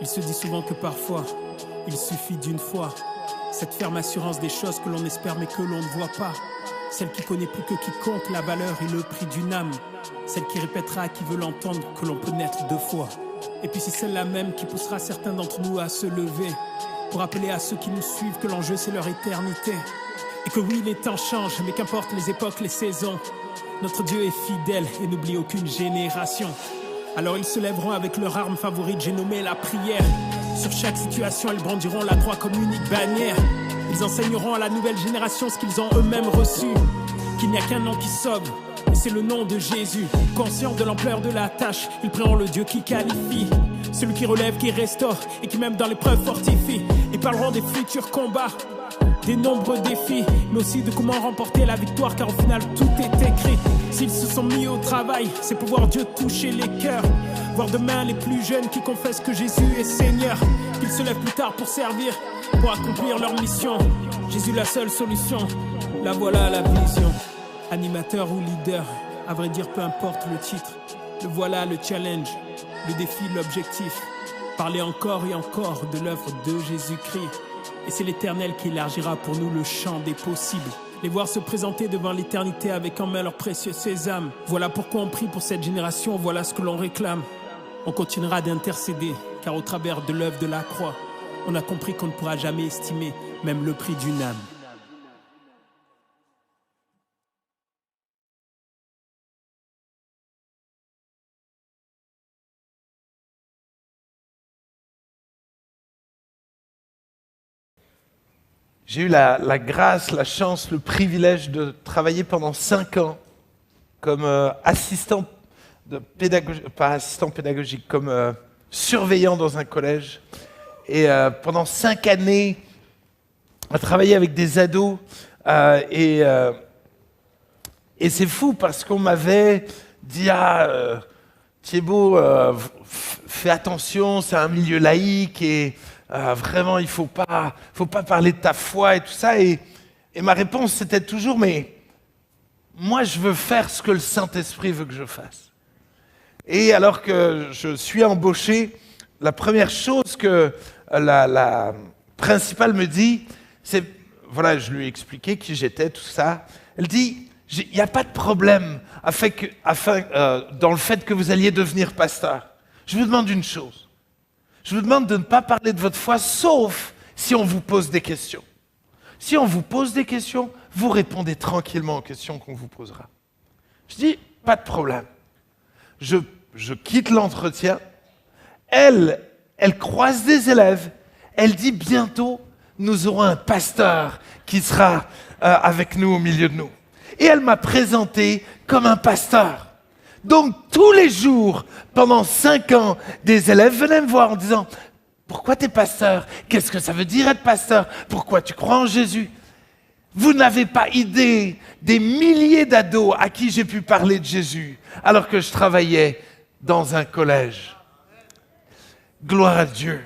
Il se dit souvent que parfois, il suffit d'une fois. Cette ferme assurance des choses que l'on espère mais que l'on ne voit pas. Celle qui connaît plus que quiconque la valeur et le prix d'une âme. Celle qui répétera à qui veut l'entendre que l'on peut naître deux fois. Et puis c'est celle-là même qui poussera certains d'entre nous à se lever. Pour rappeler à ceux qui nous suivent que l'enjeu c'est leur éternité. Et que oui, les temps changent, mais qu'importe les époques, les saisons. Notre Dieu est fidèle et n'oublie aucune génération. Alors ils se lèveront avec leur arme favorite, j'ai nommé la prière. Sur chaque situation, ils brandiront la croix comme unique bannière. Ils enseigneront à la nouvelle génération ce qu'ils ont eux-mêmes reçu. Qu'il n'y a qu'un nom qui sauve, et c'est le nom de Jésus. Conscients de l'ampleur de la tâche, ils prieront le Dieu qui qualifie. Celui qui relève, qui restaure, et qui même dans l'épreuve fortifie. Ils parleront des futurs combats, des nombreux défis, mais aussi de comment remporter la victoire, car au final tout est écrit. S'ils se sont mis au travail, c'est pour voir Dieu toucher les cœurs. Voir demain les plus jeunes qui confessent que Jésus est Seigneur. Qu'ils se lèvent plus tard pour servir, pour accomplir leur mission. Jésus la seule solution, la voilà la vision. Animateur ou leader, à vrai dire peu importe le titre. Le voilà le challenge, le défi, l'objectif. Parler encore et encore de l'œuvre de Jésus-Christ. Et c'est l'Éternel qui élargira pour nous le champ des possibles. Les voir se présenter devant l'éternité avec en main leur précieux sésame. Voilà pourquoi on prie pour cette génération, voilà ce que l'on réclame. On continuera d'intercéder, car au travers de l'œuvre de la croix, on a compris qu'on ne pourra jamais estimer même le prix d'une âme. J'ai eu la grâce, la chance, le privilège de travailler pendant 5 ans comme assistant de pédagogie, pas assistant pédagogique, comme surveillant dans un collège. Et pendant 5 années, à travailler avec des ados. Et c'est fou parce qu'on m'avait dit Thibaut, fais attention, c'est un milieu laïque et vraiment, il faut pas parler de ta foi et tout ça. Et ma réponse, c'était toujours, mais moi, je veux faire ce que le Saint-Esprit veut que je fasse. Et alors que je suis embauché, la première chose que la principale me dit, c'est, voilà, je lui ai expliqué qui j'étais, tout ça. Elle dit, il n'y a pas de problème dans le fait que vous alliez devenir pasteur. Je vous demande une chose. Je vous demande de ne pas parler de votre foi, sauf si on vous pose des questions. Si on vous pose des questions, vous répondez tranquillement aux questions qu'on vous posera. Je dis, pas de problème. Je quitte l'entretien. Elle croise des élèves. Elle dit, bientôt, nous aurons un pasteur qui sera avec nous, au milieu de nous. Et elle m'a présenté comme un pasteur. Donc, tous les jours, pendant 5 ans, des élèves venaient me voir en disant « Pourquoi tu es pasteur? Qu'est-ce que ça veut dire être pasteur? Pourquoi tu crois en Jésus ?» Vous n'avez pas idée des milliers d'ados à qui j'ai pu parler de Jésus alors que je travaillais dans un collège. Gloire à Dieu.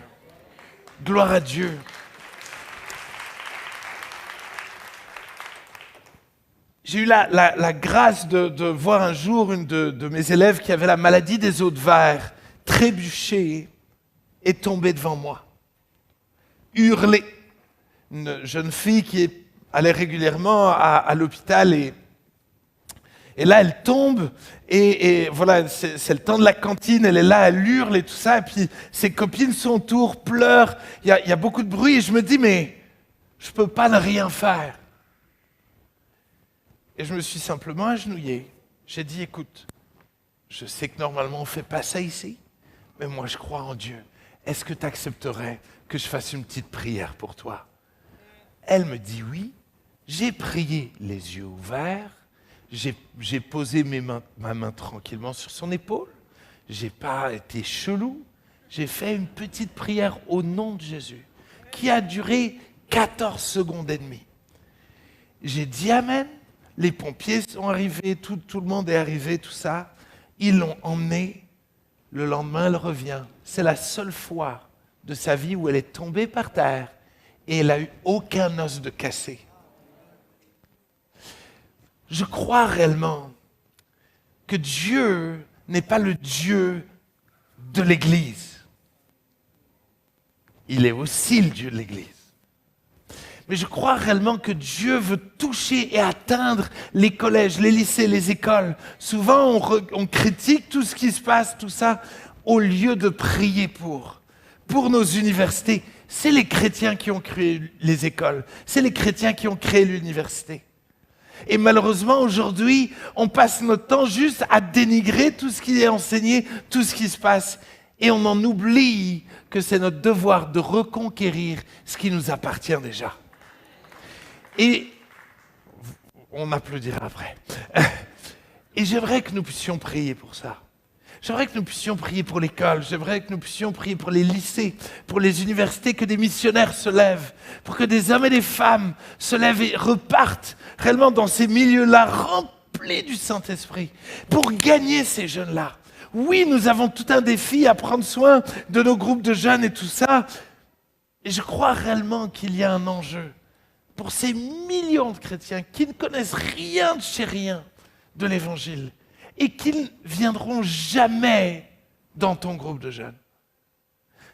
Gloire à Dieu. J'ai eu la grâce de voir un jour une de mes élèves qui avait la maladie des os de verre, trébucher et tomber devant moi. Hurler. Une jeune fille qui allait régulièrement à l'hôpital et là elle tombe et voilà, c'est le temps de la cantine, elle est là, elle hurle et tout ça, et puis ses copines sont autour, pleurent, il y a beaucoup de bruit et je me dis mais je ne peux pas ne rien faire. Et je me suis simplement agenouillé. J'ai dit, écoute, je sais que normalement on ne fait pas ça ici, mais moi je crois en Dieu. Est-ce que tu accepterais que je fasse une petite prière pour toi? Elle me dit oui. J'ai prié les yeux ouverts. J'ai posé ma main tranquillement sur son épaule. Je n'ai pas été chelou. J'ai fait une petite prière au nom de Jésus qui a duré 14 secondes et demie. J'ai dit amen. Les pompiers sont arrivés, tout le monde est arrivé, tout ça. Ils l'ont emmenée. Le lendemain, elle revient. C'est la seule fois de sa vie où elle est tombée par terre et elle n'a eu aucun os de cassé. Je crois réellement que Dieu n'est pas le Dieu de l'Église. il est aussi le Dieu de l'Église. Mais je crois réellement que Dieu veut toucher et atteindre les collèges, les lycées, les écoles. Souvent, on critique tout ce qui se passe, tout ça, au lieu de prier pour nos universités. C'est les chrétiens qui ont créé les écoles. C'est les chrétiens qui ont créé l'université. Et malheureusement, aujourd'hui, on passe notre temps juste à dénigrer tout ce qui est enseigné, tout ce qui se passe. Et on en oublie que c'est notre devoir de reconquérir ce qui nous appartient déjà. Et on applaudira après. Et j'aimerais que nous puissions prier pour ça. J'aimerais que nous puissions prier pour l'école. J'aimerais que nous puissions prier pour les lycées, pour les universités, que des missionnaires se lèvent, pour que des hommes et des femmes se lèvent et repartent réellement dans ces milieux-là remplis du Saint-Esprit pour gagner ces jeunes-là. Oui, nous avons tout un défi à prendre soin de nos groupes de jeunes et tout ça. Et je crois réellement qu'il y a un enjeu pour ces millions de chrétiens qui ne connaissent rien de chez rien de l'Évangile et qui ne viendront jamais dans ton groupe de jeunes.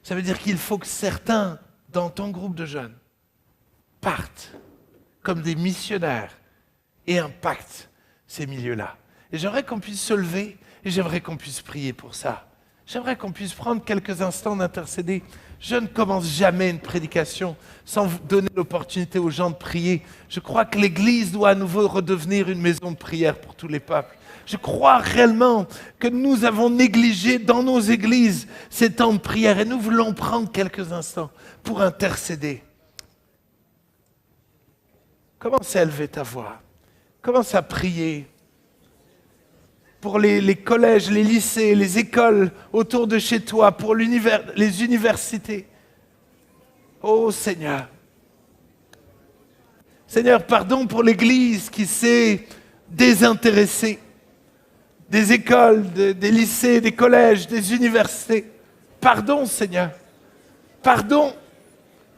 Ça veut dire qu'il faut que certains dans ton groupe de jeunes partent comme des missionnaires et impactent ces milieux-là. Et j'aimerais qu'on puisse se lever et j'aimerais qu'on puisse prier pour ça. J'aimerais qu'on puisse prendre quelques instants d'intercéder. Je ne commence jamais une prédication sans vous donner l'opportunité aux gens de prier. Je crois que l'Église doit à nouveau redevenir une maison de prière pour tous les peuples. Je crois réellement que nous avons négligé dans nos églises ces temps de prière et nous voulons prendre quelques instants pour intercéder. Commence à élever ta voix. Commence à prier pour les collèges, les lycées, les écoles autour de chez toi, pour les universités. Oh Seigneur. Seigneur, pardon pour l'Église qui s'est désintéressée des écoles, des lycées, des collèges, des universités. Pardon Seigneur. Pardon.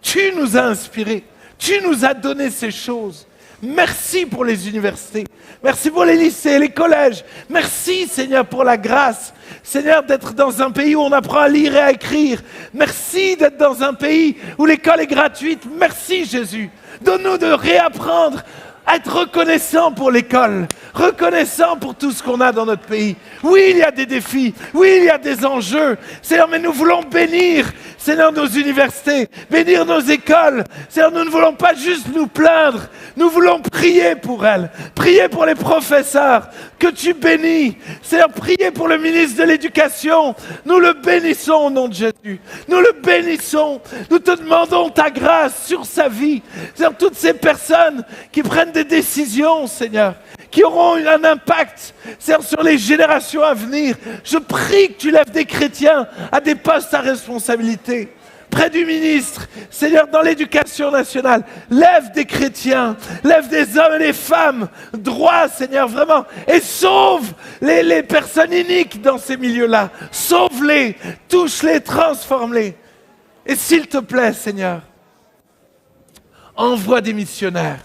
Tu nous as inspirés. Tu nous as donné ces choses. Merci pour les universités. Merci pour les lycées, les collèges. Merci, Seigneur, pour la grâce. Seigneur, d'être dans un pays où on apprend à lire et à écrire. Merci d'être dans un pays où l'école est gratuite. Merci, Jésus. Donne-nous de réapprendre à être reconnaissant pour l'école, reconnaissant pour tout ce qu'on a dans notre pays. Oui, il y a des défis, oui, il y a des enjeux. Seigneur, mais nous voulons bénir, Seigneur, nos universités, bénir nos écoles. Seigneur, nous ne voulons pas juste nous plaindre, nous voulons prier pour elles, prier pour les professeurs, que tu bénis. Seigneur, prier pour le ministre de l'Éducation. Nous le bénissons au nom de Jésus. Nous le bénissons. Nous te demandons ta grâce sur sa vie. Seigneur, toutes ces personnes qui prennent des décisions, Seigneur, qui auront un impact, Seigneur, sur les générations à venir. Je prie que tu lèves des chrétiens à des postes à responsabilité. Près du ministre, Seigneur, dans l'éducation nationale, lève des chrétiens, lève des hommes et des femmes droits, Seigneur, vraiment, et sauve les personnes iniques dans ces milieux-là. Sauve-les, touche-les, transforme-les. Et s'il te plaît, Seigneur, envoie des missionnaires.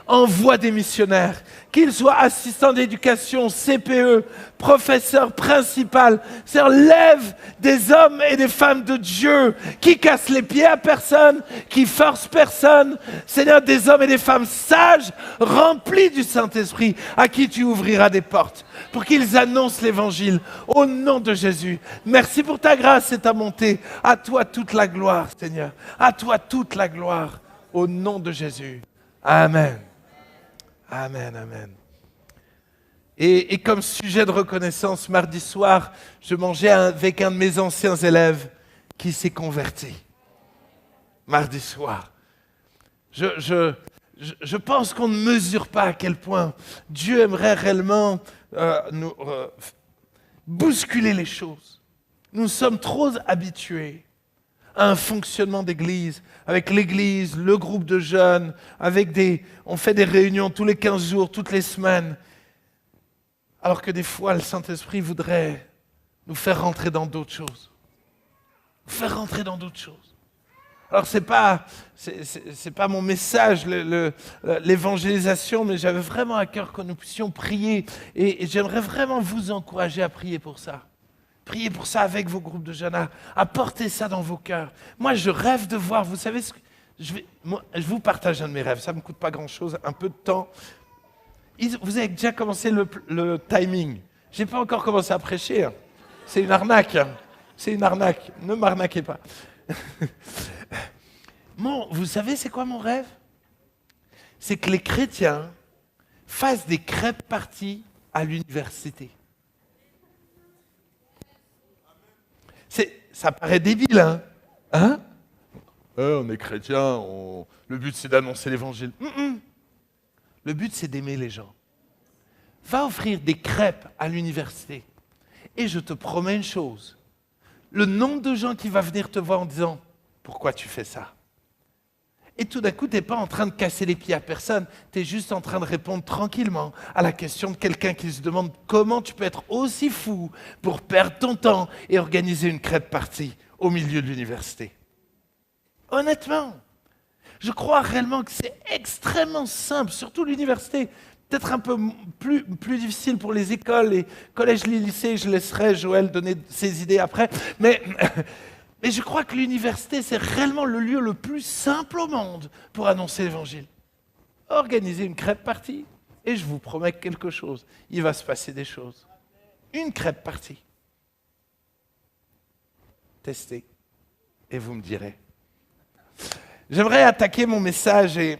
Envoie des missionnaires, qu'ils soient assistants d'éducation, CPE, professeurs principaux. Seigneur, lève des hommes et des femmes de Dieu qui cassent les pieds à personne, qui forcent personne. Seigneur, des hommes et des femmes sages, remplis du Saint-Esprit, à qui tu ouvriras des portes pour qu'ils annoncent l'Évangile au nom de Jésus. Merci pour ta grâce et ta bonté. À toi toute la gloire, Seigneur. À toi toute la gloire, au nom de Jésus. Amen. Amen, amen. Et comme sujet de reconnaissance, mardi soir, je mangeais avec un de mes anciens élèves qui s'est converti. Mardi soir. Je pense qu'on ne mesure pas à quel point Dieu aimerait réellement nous bousculer les choses. Nous sommes trop habitués à un fonctionnement d'église, avec l'église, le groupe de jeunes, on fait des réunions tous les 15 jours, toutes les semaines. Alors que des fois, le Saint-Esprit voudrait nous faire rentrer dans d'autres choses. Nous faire rentrer dans d'autres choses. Alors c'est pas mon message, l'évangélisation, mais j'avais vraiment à cœur que nous puissions prier. Et j'aimerais vraiment vous encourager à prier pour ça. Priez pour ça avec vos groupes de jeunes, apportez ça dans vos cœurs. Moi, je rêve de voir, vous savez, je vous partage un de mes rêves, ça ne me coûte pas grand-chose, un peu de temps. Vous avez déjà commencé le timing. Je n'ai pas encore commencé à prêcher. Hein. C'est une arnaque. Hein. C'est une arnaque. Ne m'arnaquez pas. Vous savez, c'est quoi mon rêve? C'est que les chrétiens fassent des crêpes parties à l'université. Ça paraît débile, hein? On est chrétiens, le but c'est d'annoncer l'évangile. Le but c'est d'aimer les gens. Va offrir des crêpes à l'université. Et je te promets une chose. Le nombre de gens qui va venir te voir en disant « Pourquoi tu fais ça ?» Et tout d'un coup, tu n'es pas en train de casser les pieds à personne. Tu es juste en train de répondre tranquillement à la question de quelqu'un qui se demande comment tu peux être aussi fou pour perdre ton temps et organiser une crêpe party au milieu de l'université. Honnêtement, je crois réellement que c'est extrêmement simple, surtout l'université. Peut-être un peu plus difficile pour les écoles, les collèges, les lycées. Je laisserai Joël donner ses idées après. Mais je crois que l'université, c'est réellement le lieu le plus simple au monde pour annoncer l'évangile. Organisez une crêpe party et je vous promets quelque chose. Il va se passer des choses. Une crêpe party. Testez et vous me direz. J'aimerais attaquer mon message et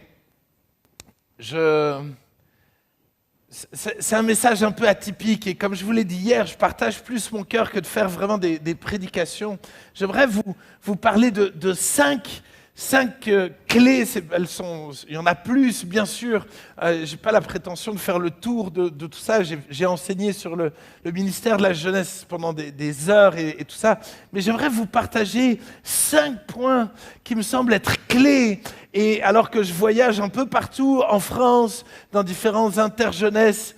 c'est un message un peu atypique et comme je vous l'ai dit hier, je partage plus mon cœur que de faire vraiment des prédications. J'aimerais vous parler de cinq clés. Il y en a plus, bien sûr. Je n'ai pas la prétention de faire le tour de tout ça. J'ai enseigné sur le ministère de la jeunesse pendant des heures et tout ça. Mais j'aimerais vous partager 5 points qui me semblent être clés. Et alors que je voyage un peu partout en France, dans différentes interjeunesses,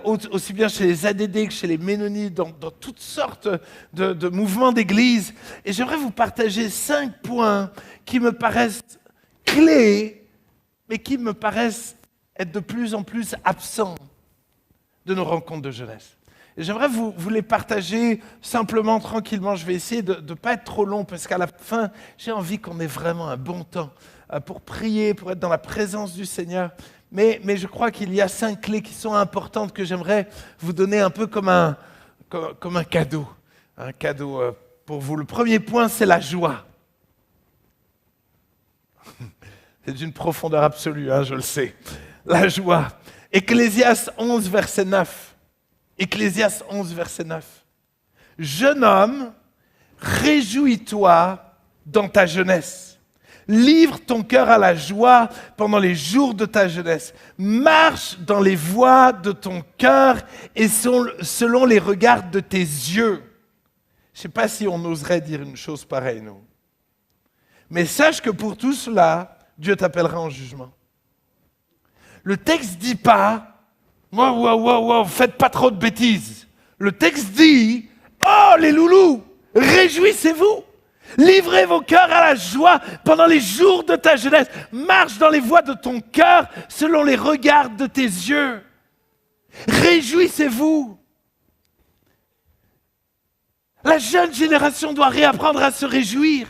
aussi bien chez les ADD que chez les Ménonites, dans toutes sortes de mouvements d'église. Et j'aimerais vous partager 5 points qui me paraissent clés, mais qui me paraissent être de plus en plus absents de nos rencontres de jeunesse. Et j'aimerais vous les partager simplement, tranquillement. Je vais essayer de ne pas être trop long, parce qu'à la fin, j'ai envie qu'on ait vraiment un bon temps pour prier, pour être dans la présence du Seigneur. Mais je crois qu'il y a 5 clés qui sont importantes que j'aimerais vous donner un peu comme un cadeau. Un cadeau pour vous. Le premier point, c'est la joie. C'est d'une profondeur absolue, je le sais. La joie. Ecclésiaste 11, verset 9. Ecclésiaste 11, verset 9. Jeune homme, réjouis-toi dans ta jeunesse. Livre ton cœur à la joie pendant les jours de ta jeunesse. Marche dans les voies de ton cœur et selon les regards de tes yeux. Je ne sais pas si on oserait dire une chose pareille, nous. Mais sache que pour tout cela, Dieu t'appellera en jugement. Le texte ne dit pas « Wow, faites pas trop de bêtises ». Le texte dit « Oh, les loulous, réjouissez-vous ». Livrez vos cœurs à la joie pendant les jours de ta jeunesse. Marche dans les voies de ton cœur selon les regards de tes yeux. Réjouissez-vous. La jeune génération doit réapprendre à se réjouir.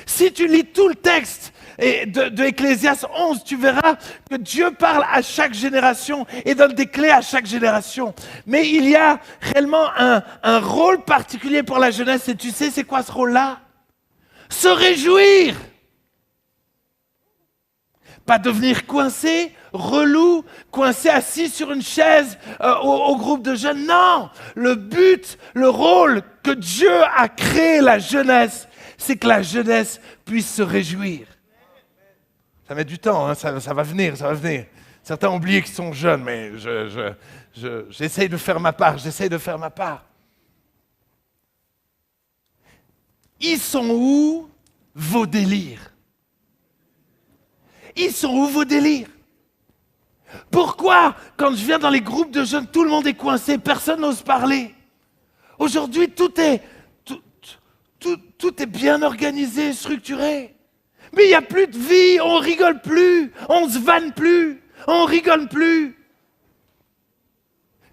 Si tu lis tout le texte de Ecclésiaste 11, tu verras que Dieu parle à chaque génération et donne des clés à chaque génération. Mais il y a réellement un rôle particulier pour la jeunesse. Et tu sais, c'est quoi ce rôle-là ? Se réjouir. Pas devenir coincé, relou, coincé assis sur une chaise au groupe de jeunes. Non, le but, le rôle que Dieu a créé la jeunesse, c'est que la jeunesse puisse se réjouir. Ça met du temps, ça va venir. Certains ont oublié qu'ils sont jeunes, mais j'essaye de faire ma part, Ils sont où vos délires? Ils sont où vos délires? Pourquoi, quand je viens dans les groupes de jeunes, tout le monde est coincé, personne n'ose parler? Aujourd'hui, tout est bien organisé, structuré. Mais il n'y a plus de vie, on rigole plus, on se vanne plus, on rigole plus.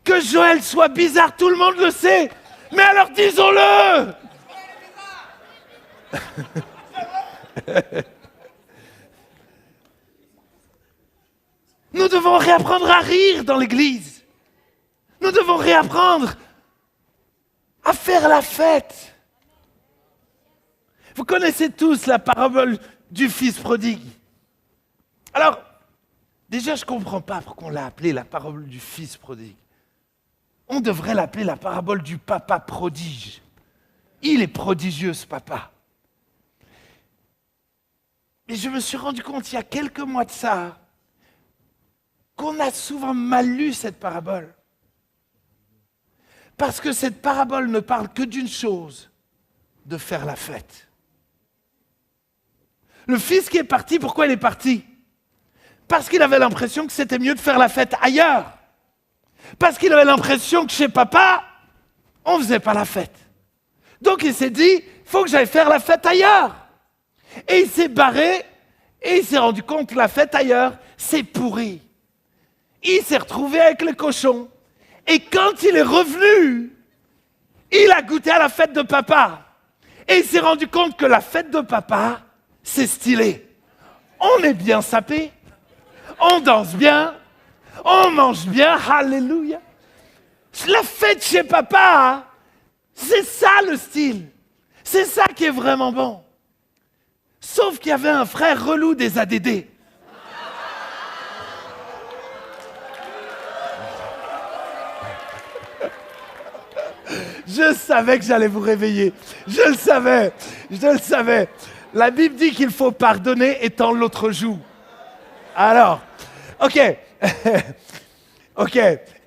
Que Joël soit bizarre, tout le monde le sait. Mais alors disons-le! Nous devons réapprendre à rire dans l'église. Nous devons réapprendre à faire la fête. Vous connaissez tous la parabole du fils prodigue. Alors, déjà, je ne comprends pas pourquoi on l'a appelée la parabole du fils prodigue. On devrait l'appeler la parabole du papa prodige. Il est prodigieux, ce papa. Mais je me suis rendu compte, il y a quelques mois de ça, qu'on a souvent mal lu cette parabole. Parce que cette parabole ne parle que d'une chose, de faire la fête. Le fils qui est parti, pourquoi il est parti? Parce qu'il avait l'impression que c'était mieux de faire la fête ailleurs. Parce qu'il avait l'impression que chez papa, on ne faisait pas la fête. Donc il s'est dit, il faut que j'aille faire la fête ailleurs. Et il s'est barré et il s'est rendu compte que la fête ailleurs, c'est pourri. Il s'est retrouvé avec les cochons. Et quand il est revenu, il a goûté à la fête de papa. Et il s'est rendu compte que la fête de papa, c'est stylé. On est bien sapé, on danse bien, on mange bien, alléluia. La fête chez papa, c'est ça le style. C'est ça qui est vraiment bon. Sauf qu'il y avait un frère relou des ADD. Je savais que j'allais vous réveiller. Je le savais. La Bible dit qu'il faut pardonner étant l'autre joue. Alors, ok.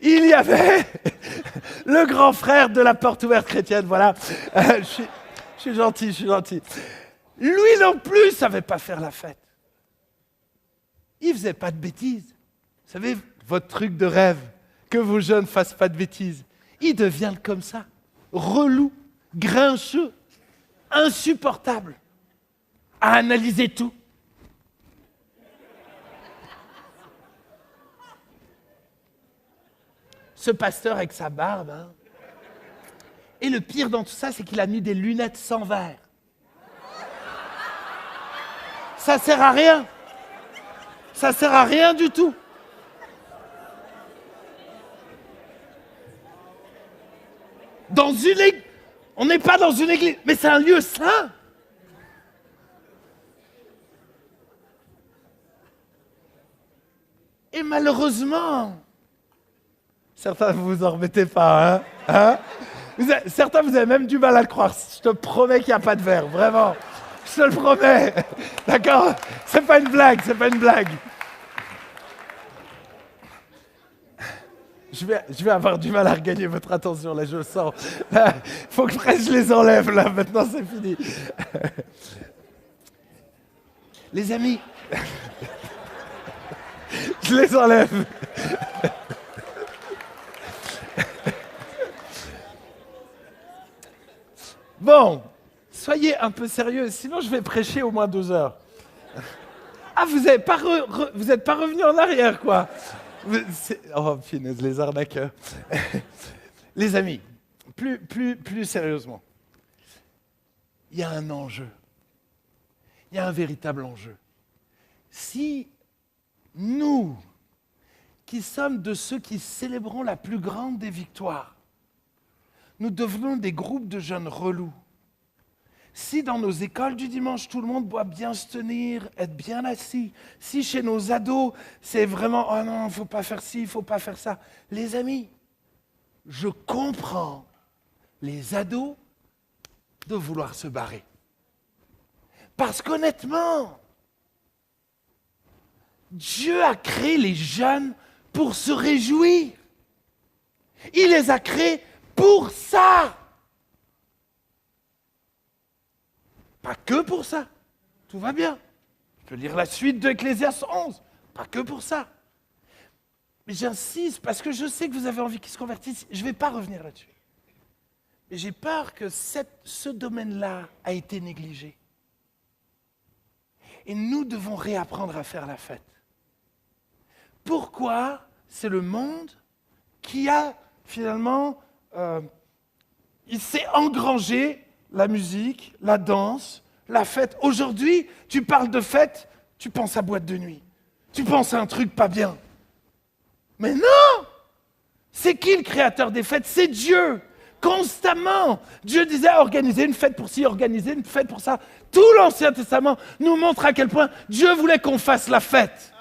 Il y avait le grand frère de la porte ouverte chrétienne, voilà. Je suis gentil. Lui non plus ne savait pas faire la fête. Il ne faisait pas de bêtises. Vous savez, votre truc de rêve, que vos jeunes ne fassent pas de bêtises. Ils deviennent comme ça, relous, grincheux, insupportables, à analyser tout. Ce pasteur avec sa barbe, hein. Et le pire dans tout ça, c'est qu'il a mis des lunettes sans verre. Ça sert à rien. Ça sert à rien du tout. On n'est pas dans une église, mais c'est un lieu saint. Et malheureusement, certains ne vous en remettez pas, hein? Certains, vous avez même du mal à le croire. Je te promets qu'il n'y a pas de verre, vraiment. Je te le promets. D'accord? C'est pas une blague. Je vais avoir du mal à regagner votre attention, là, je le sens. Il faut que je les enlève, là, maintenant c'est fini. Les amis, je les enlève. Bon, soyez un peu sérieux, sinon je vais prêcher au moins 2 heures. Ah, vous n'êtes pas revenu en arrière, quoi. Oh, punaise, les arnaqueurs. Les amis, plus sérieusement, il y a un enjeu. Il y a un véritable enjeu. Si nous, qui sommes de ceux qui célébrons la plus grande des victoires, nous devenons des groupes de jeunes relous, si dans nos écoles du dimanche, tout le monde doit bien se tenir, être bien assis, si chez nos ados, c'est vraiment « oh non, il ne faut pas faire ci, il ne faut pas faire ça », les amis, je comprends les ados de vouloir se barrer. Parce qu'honnêtement, Dieu a créé les jeunes pour se réjouir. Il les a créés pour ça. Pas que pour ça. Tout va bien. Je peux lire la suite de Ecclésiaste 11. Pas que pour ça. Mais j'insiste parce que je sais que vous avez envie qu'ils se convertissent. Je ne vais pas revenir là-dessus. Mais j'ai peur que ce domaine-là a été négligé. Et nous devons réapprendre à faire la fête. Pourquoi c'est le monde qui a finalement il s'est engrangé la musique, la danse, la fête. Aujourd'hui, tu parles de fête, tu penses à boîte de nuit. Tu penses à un truc pas bien. Mais non! C'est qui le créateur des fêtes? C'est Dieu. Constamment. Dieu disait organiser une fête pour ci, organiser une fête pour ça. Tout l'Ancien Testament nous montre à quel point Dieu voulait qu'on fasse la fête.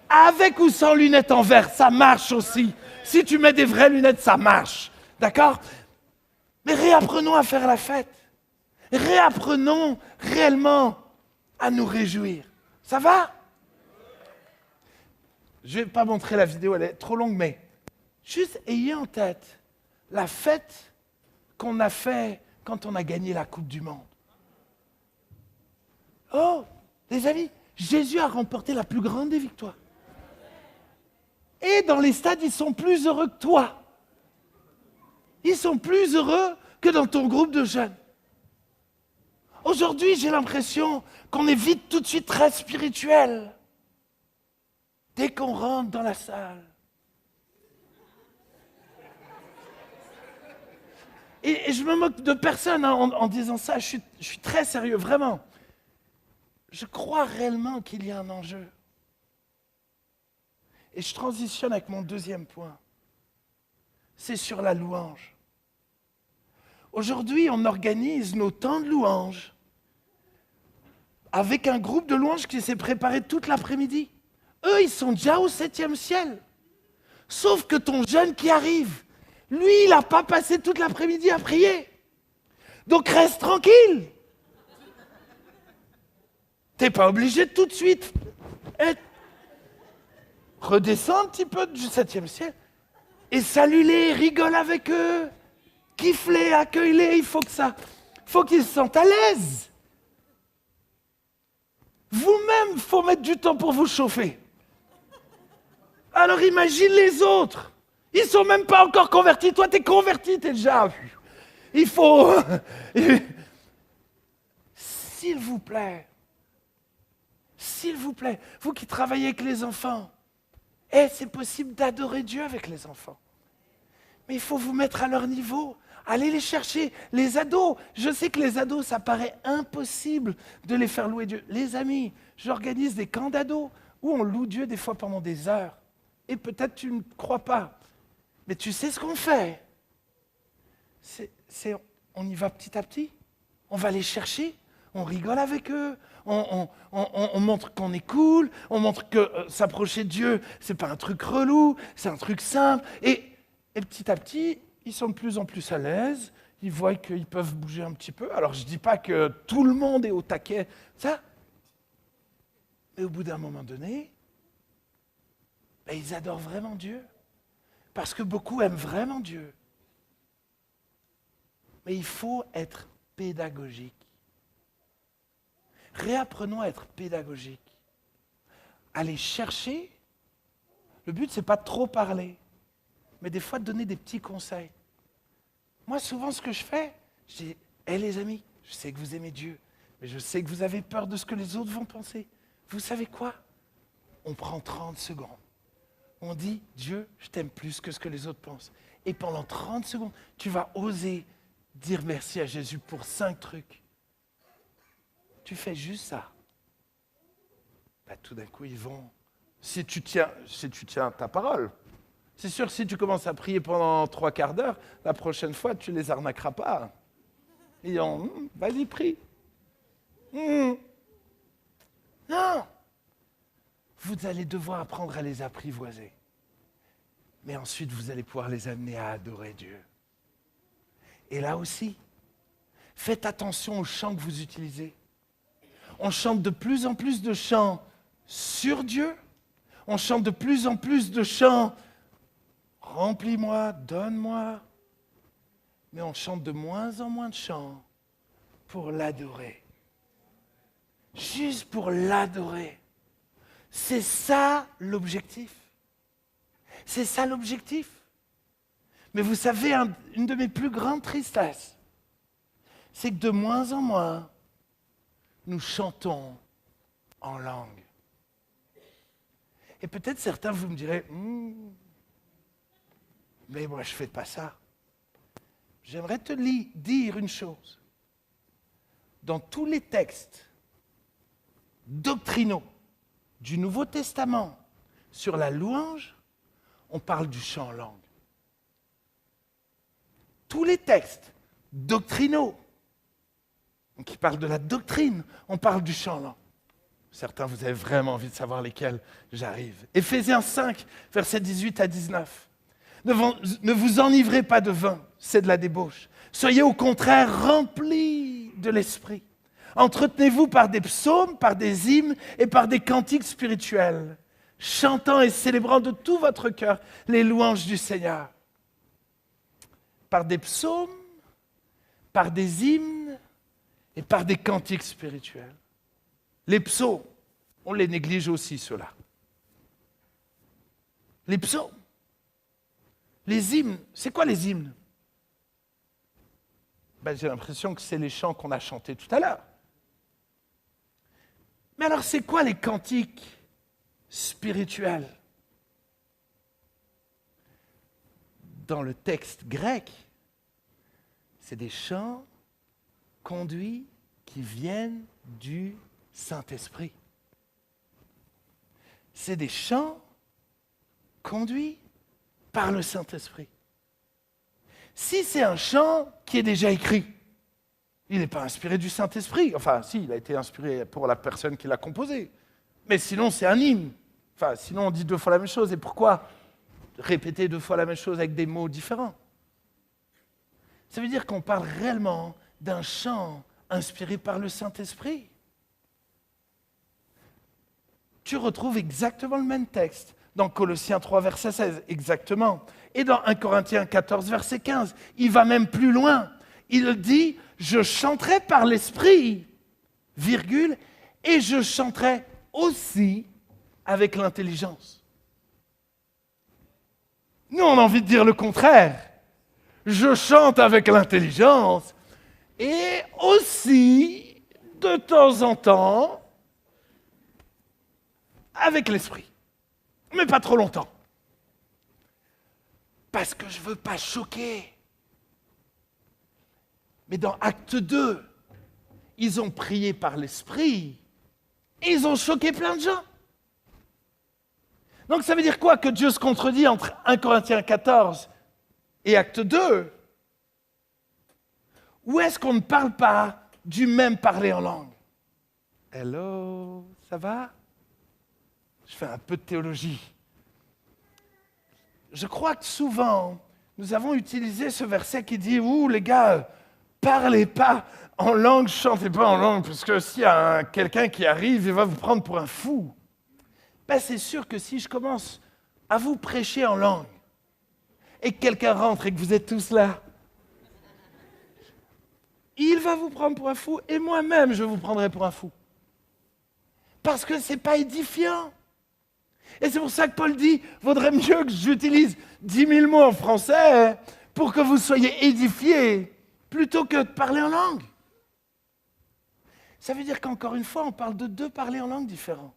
Avec ou sans lunettes en verre, ça marche aussi. Si tu mets des vraies lunettes, ça marche. D'accord? Mais réapprenons à faire la fête. Réapprenons réellement à nous réjouir. Ça va? Je ne vais pas montrer la vidéo, elle est trop longue, mais juste ayez en tête la fête qu'on a fait quand on a gagné la Coupe du Monde. Oh, les amis, Jésus a remporté la plus grande des victoires. Et dans les stades, ils sont plus heureux que toi. Ils sont plus heureux que dans ton groupe de jeunes. Aujourd'hui, j'ai l'impression qu'on est vite tout de suite très spirituel. Dès qu'on rentre dans la salle. Et je me moque de personne en disant ça, je suis très sérieux, vraiment. Je crois réellement qu'il y a un enjeu. Et je transitionne avec mon deuxième point. C'est sur la louange. Aujourd'hui, on organise nos temps de louange avec un groupe de louanges qui s'est préparé toute l'après-midi. Eux, ils sont déjà au 7e ciel. Sauf que ton jeune qui arrive, lui, il n'a pas passé toute l'après-midi à prier. Donc reste tranquille. T'es pas obligé de tout de suite redescendre un petit peu du 7e ciel et salue-les, rigole avec eux, kiffe-les, accueille-les. Il faut qu'ils se sentent à l'aise. Vous-même, il faut mettre du temps pour vous chauffer. Alors imagine les autres. Ils ne sont même pas encore convertis. Toi, tu es converti, tu es déjà... Il faut... S'il vous plaît, vous qui travaillez avec les enfants, c'est possible d'adorer Dieu avec les enfants. Mais il faut vous mettre à leur niveau. Allez les chercher. Les ados, je sais que les ados, ça paraît impossible de les faire louer Dieu. Les amis, j'organise des camps d'ados où on loue Dieu des fois pendant des heures. Et peut-être tu ne crois pas. Mais tu sais ce qu'on fait. On y va petit à petit. On va les chercher. On rigole avec eux. On montre qu'on est cool. On montre que s'approcher de Dieu, c'est pas un truc relou. C'est un truc simple. Et petit à petit, ils sont de plus en plus à l'aise. Ils voient qu'ils peuvent bouger un petit peu. Alors, je ne dis pas que tout le monde est au taquet. Ça. Mais au bout d'un moment donné, ils adorent vraiment Dieu. Parce que beaucoup aiment vraiment Dieu. Mais il faut être pédagogique. Réapprenons à être pédagogique. Aller chercher. Le but, ce n'est pas de trop parler, mais des fois de donner des petits conseils. Moi, souvent, ce que je fais, je dis, les amis, je sais que vous aimez Dieu, mais je sais que vous avez peur de ce que les autres vont penser. Vous savez quoi? On prend 30 secondes. On dit, Dieu, je t'aime plus que ce que les autres pensent. Et pendant 30 secondes, tu vas oser dire merci à Jésus pour 5 trucs. Tu fais juste ça. Tout d'un coup, ils vont... Si tu tiens ta parole. C'est sûr que si tu commences à prier pendant 3 quarts d'heure, la prochaine fois, tu ne les arnaqueras pas. Ils diront, vas-y, prie. Non. Vous allez devoir apprendre à les apprivoiser. Mais ensuite, vous allez pouvoir les amener à adorer Dieu. Et là aussi, faites attention aux chants que vous utilisez. On chante de plus en plus de chants sur Dieu. On chante de plus en plus de chants « Remplis-moi, donne-moi ». Mais on chante de moins en moins de chants pour l'adorer. Juste pour l'adorer. C'est ça l'objectif. C'est ça l'objectif. Mais vous savez, une de mes plus grandes tristesses, c'est que de moins en moins, nous chantons en langue. Et peut-être certains, vous me direz, mais moi je ne fais pas ça. j'aimerais te dire une chose. Dans tous les textes doctrinaux du Nouveau Testament sur la louange, on parle du chant en langue. Tous les textes doctrinaux qui parlent de la doctrine, on parle du chant en langue. Certains, vous avez vraiment envie de savoir lesquels, j'arrive. Éphésiens 5, versets 18 à 19. Ne vous enivrez pas de vin, c'est de la débauche. Soyez au contraire remplis de l'esprit. Entretenez-vous par des psaumes, par des hymnes et par des cantiques spirituels, chantant et célébrant de tout votre cœur les louanges du Seigneur. Par des psaumes, par des hymnes et par des cantiques spirituels. Les psaumes, on les néglige aussi, ceux-là. Les psaumes. Les hymnes, c'est quoi les hymnes? J'ai l'impression que c'est les chants qu'on a chantés tout à l'heure. Mais alors, c'est quoi les cantiques spirituels? Dans le texte grec, c'est des chants conduits qui viennent du Saint-Esprit. C'est des chants conduits par le Saint-Esprit. Si c'est un chant qui est déjà écrit, il n'est pas inspiré du Saint-Esprit. Enfin, si, il a été inspiré pour la personne qui l'a composé. Mais sinon, c'est un hymne. Enfin, sinon, on dit 2 fois la même chose. Et pourquoi répéter 2 fois la même chose avec des mots différents? Ça veut dire qu'on parle réellement d'un chant inspiré par le Saint-Esprit. Tu retrouves exactement le même texte dans Colossiens 3, verset 16, exactement. Et dans 1 Corinthiens 14, verset 15, il va même plus loin. Il dit, je chanterai par l'Esprit, virgule, et je chanterai aussi avec l'intelligence. Nous, on a envie de dire le contraire. Je chante avec l'intelligence et aussi, de temps en temps, avec l'esprit. Mais pas trop longtemps. Parce que je ne veux pas choquer. Mais dans Acte 2, ils ont prié par l'esprit et ils ont choqué plein de gens. Donc ça veut dire quoi que Dieu se contredit entre 1 Corinthiens 14 et Acte 2? Ou est-ce qu'on ne parle pas du même parler en langue? Hello, ça va? Je fais un peu de théologie. Je crois que souvent, nous avons utilisé ce verset qui dit « Ouh, les gars, parlez pas en langue, chantez pas en langue, parce que s'il y a quelqu'un qui arrive, il va vous prendre pour un fou. » C'est sûr que si je commence à vous prêcher en langue, et que quelqu'un rentre et que vous êtes tous là, il va vous prendre pour un fou, et moi-même, je vous prendrai pour un fou. Parce que ce n'est pas édifiant. Et c'est pour ça que Paul dit, vaudrait mieux que j'utilise 10 000 mots en français pour que vous soyez édifiés, plutôt que de parler en langue. Ça veut dire qu'encore une fois, on parle de 2 parler en langue différents.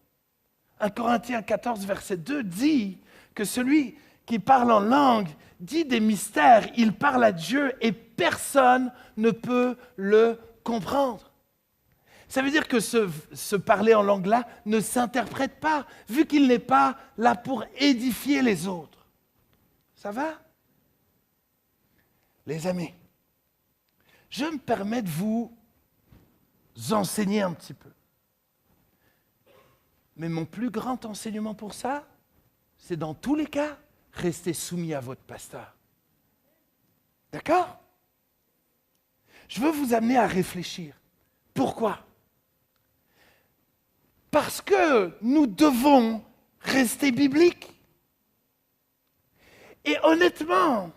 1 Corinthiens 14, verset 2 dit que celui qui parle en langue dit des mystères, il parle à Dieu et personne ne peut le comprendre. Ça veut dire que ce parler en langue-là ne s'interprète pas, vu qu'il n'est pas là pour édifier les autres. Ça va? Les amis, je me permets de vous enseigner un petit peu. Mais mon plus grand enseignement pour ça, c'est dans tous les cas, rester soumis à votre pasteur. D'accord? Je veux vous amener à réfléchir. Pourquoi? Parce que nous devons rester bibliques. Et honnêtement,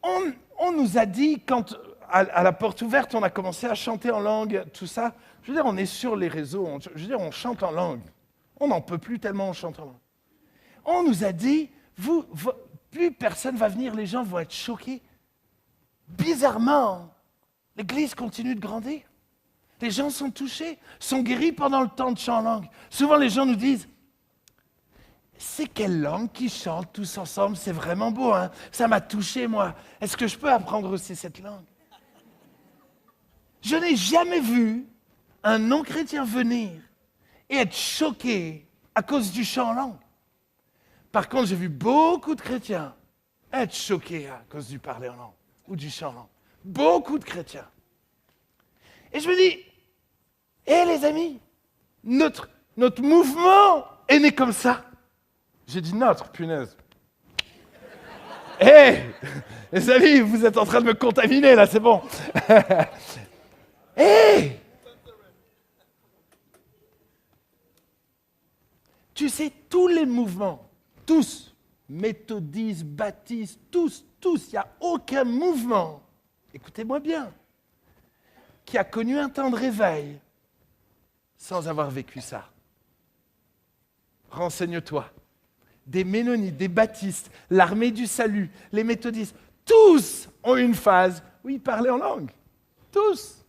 on nous a dit, quand à la porte ouverte, on a commencé à chanter en langue, tout ça, je veux dire, on est sur les réseaux, on chante en langue. On n'en peut plus tellement on chante en langue. On nous a dit, plus personne va venir, les gens vont être choqués. Bizarrement, l'Église continue de grandir. Les gens sont touchés, sont guéris pendant le temps de chant en langue. Souvent, les gens nous disent, c'est quelle langue qu'ils chantent tous ensemble? C'est vraiment beau, hein? Ça m'a touché, moi. Est-ce que je peux apprendre aussi cette langue? Je n'ai jamais vu un non-chrétien venir et être choqué à cause du chant en langue. Par contre, j'ai vu beaucoup de chrétiens être choqués à cause du parler en langue ou du chant en langue. Beaucoup de chrétiens. Et je me dis, les amis, notre mouvement est né comme ça. J'ai dit notre, punaise. Les amis, vous êtes en train de me contaminer là, c'est bon. Tu sais, tous les mouvements, tous, méthodistes, baptistes, tous, il n'y a aucun mouvement, écoutez-moi bien, qui a connu un temps de réveil sans avoir vécu ça. Renseigne-toi. Des Ménonites, des baptistes, l'armée du salut, les méthodistes, tous ont une phase où ils parlaient en langue. Tous.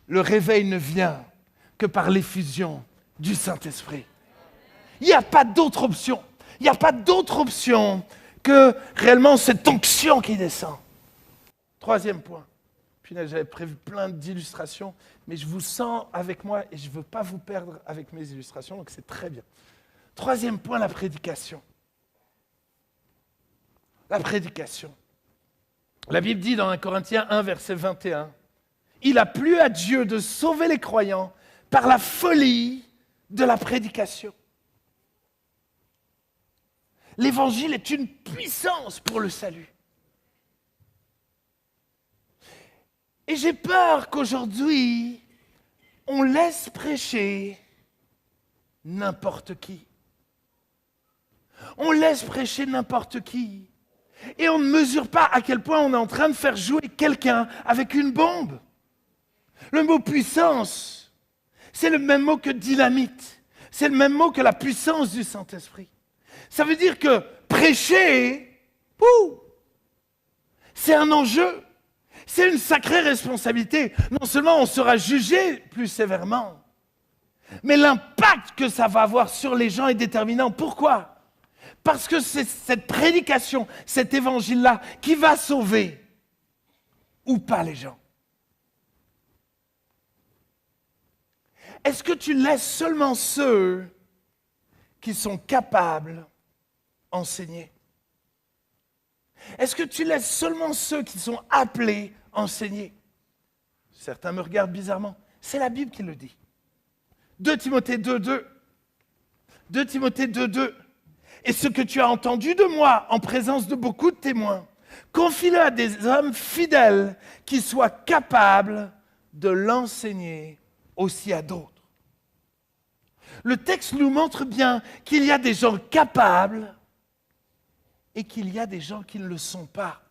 Le réveil ne vient que par l'effusion du Saint-Esprit. Il n'y a pas d'autre option. Il n'y a pas d'autre option que réellement cette onction qui descend. Troisième point. Puis là, j'avais prévu plein d'illustrations, mais je vous sens avec moi et je ne veux pas vous perdre avec mes illustrations, donc c'est très bien. Troisième point, la prédication. La prédication. La Bible dit dans 1 Corinthiens 1, verset 21, « Il a plu à Dieu de sauver les croyants par la folie de la prédication. » L'Évangile est une puissance pour le salut. Et j'ai peur qu'aujourd'hui, on laisse prêcher n'importe qui. On laisse prêcher n'importe qui. Et on ne mesure pas à quel point on est en train de faire jouer quelqu'un avec une bombe. Le mot puissance, c'est le même mot que dynamite. C'est le même mot que la puissance du Saint-Esprit. Ça veut dire que prêcher, c'est un enjeu. C'est une sacrée responsabilité. Non seulement on sera jugé plus sévèrement, mais l'impact que ça va avoir sur les gens est déterminant. Pourquoi ? Parce que c'est cette prédication, cet évangile-là, qui va sauver ou pas les gens. Est-ce que tu laisses seulement ceux qui sont capables enseigner? Est-ce que tu laisses seulement ceux qui sont appelés enseigner? Certains me regardent bizarrement. C'est la Bible qui le dit. 2 Timothée 2:2. 2 Timothée 2:2. Et ce que tu as entendu de moi en présence de beaucoup de témoins, confie-le à des hommes fidèles qui soient capables de l'enseigner aussi à d'autres. Le texte nous montre bien qu'il y a des gens capables et qu'il y a des gens qui ne le sont pas.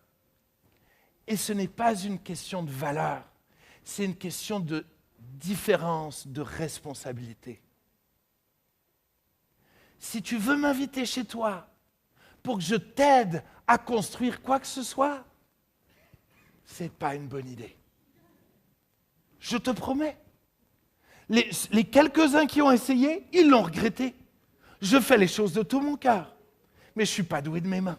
Et ce n'est pas une question de valeur, c'est une question de différence de responsabilité. Si tu veux m'inviter chez toi pour que je t'aide à construire quoi que ce soit, ce n'est pas une bonne idée. Je te promets. Les quelques-uns qui ont essayé, ils l'ont regretté. Je fais les choses de tout mon cœur, mais je ne suis pas doué de mes mains.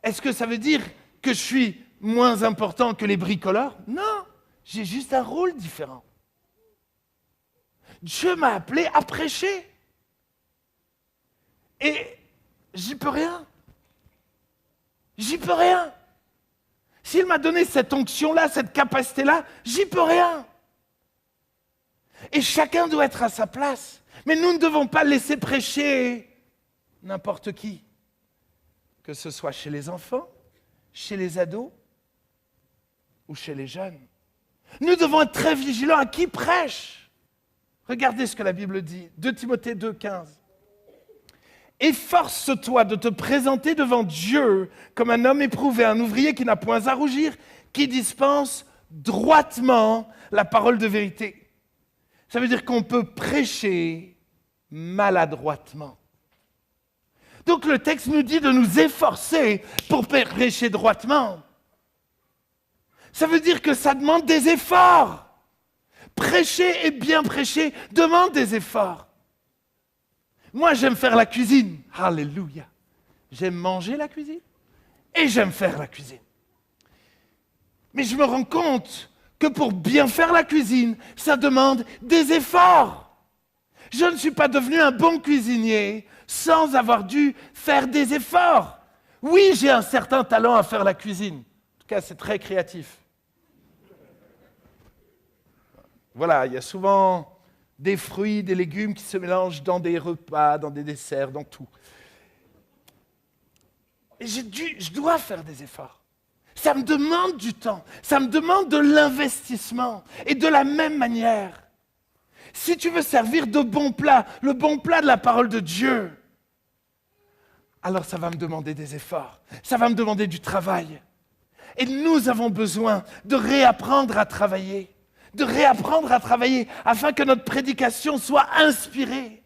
Est-ce que ça veut dire que je suis moins important que les bricoleurs? Non, j'ai juste un rôle différent. Dieu m'a appelé à prêcher. Et j'y peux rien. J'y peux rien. S'il m'a donné cette onction-là, cette capacité-là, j'y peux rien. Et chacun doit être à sa place. Mais nous ne devons pas laisser prêcher n'importe qui. Que ce soit chez les enfants, chez les ados ou chez les jeunes. Nous devons être très vigilants à qui prêche. Regardez ce que la Bible dit. 2 Timothée 2,15. Efforce-toi de te présenter devant Dieu comme un homme éprouvé, un ouvrier qui n'a point à rougir, qui dispense droitement la parole de vérité. Ça veut dire qu'on peut prêcher maladroitement. Donc le texte nous dit de nous efforcer pour prêcher droitement. Ça veut dire que ça demande des efforts. Prêcher et bien prêcher demande des efforts. Moi, j'aime faire la cuisine. Alléluia. J'aime manger la cuisine et j'aime faire la cuisine. Mais je me rends compte que pour bien faire la cuisine, ça demande des efforts. Je ne suis pas devenu un bon cuisinier sans avoir dû faire des efforts. Oui, j'ai un certain talent à faire la cuisine. En tout cas, c'est très créatif. Voilà, il y a souvent des fruits, des légumes qui se mélangent dans des repas, dans des desserts, dans tout. Et je dois faire des efforts. Ça me demande du temps, ça me demande de l'investissement. Et de la même manière, si tu veux servir de bons plats, le bon plat de la parole de Dieu, alors ça va me demander des efforts, ça va me demander du travail. Et nous avons besoin de réapprendre à travailler, afin que notre prédication soit inspirée.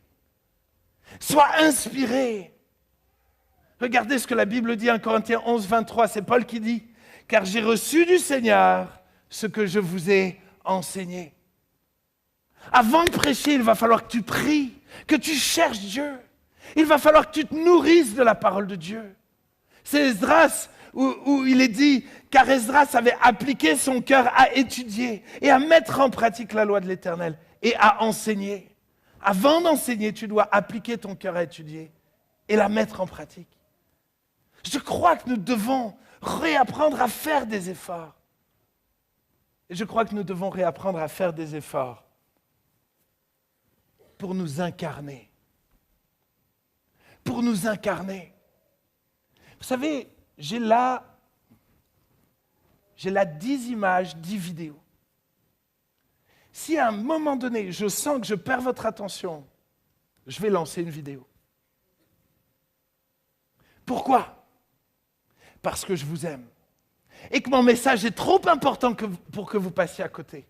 Regardez ce que la Bible dit, 1 Corinthiens 11, 23, c'est Paul qui dit « Car j'ai reçu du Seigneur ce que je vous ai enseigné. » Avant de prêcher, il va falloir que tu pries, que tu cherches Dieu. Il va falloir que tu te nourrisses de la parole de Dieu. C'est Esdras où il est dit, car Esdras avait appliqué son cœur à étudier et à mettre en pratique la loi de l'Éternel et à enseigner. Avant d'enseigner, tu dois appliquer ton cœur à étudier et la mettre en pratique. Je crois que nous devons réapprendre à faire des efforts. Et je crois que nous devons réapprendre à faire des efforts pour nous incarner. Pour nous incarner. Vous savez, j'ai là 10 images, 10 vidéos. Si à un moment donné, je sens que je perds votre attention, je vais lancer une vidéo. Pourquoi ? Parce que je vous aime. Et que mon message est trop important pour que vous passiez à côté.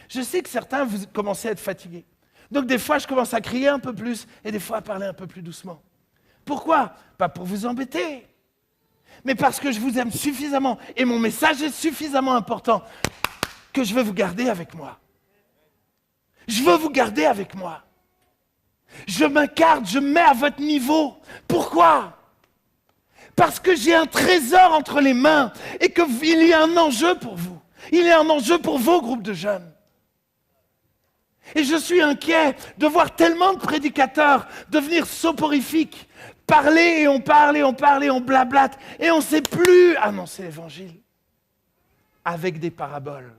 Je sais que certains, vous commencez à être fatigués. Donc des fois, je commence à crier un peu plus et des fois à parler un peu plus doucement. Pourquoi ? Pas pour vous embêter, mais parce que je vous aime suffisamment et mon message est suffisamment important que je veux vous garder avec moi. Je veux vous garder avec moi. Je m'incarne, je me mets à votre niveau. Pourquoi ? Parce que j'ai un trésor entre les mains et qu'il y a un enjeu pour vous. Il y a un enjeu pour vos groupes de jeunes. Et je suis inquiet de voir tellement de prédicateurs devenir soporifiques, parler et on parle et on parle et on blablate et on ne sait plus annoncer l'évangile avec des paraboles.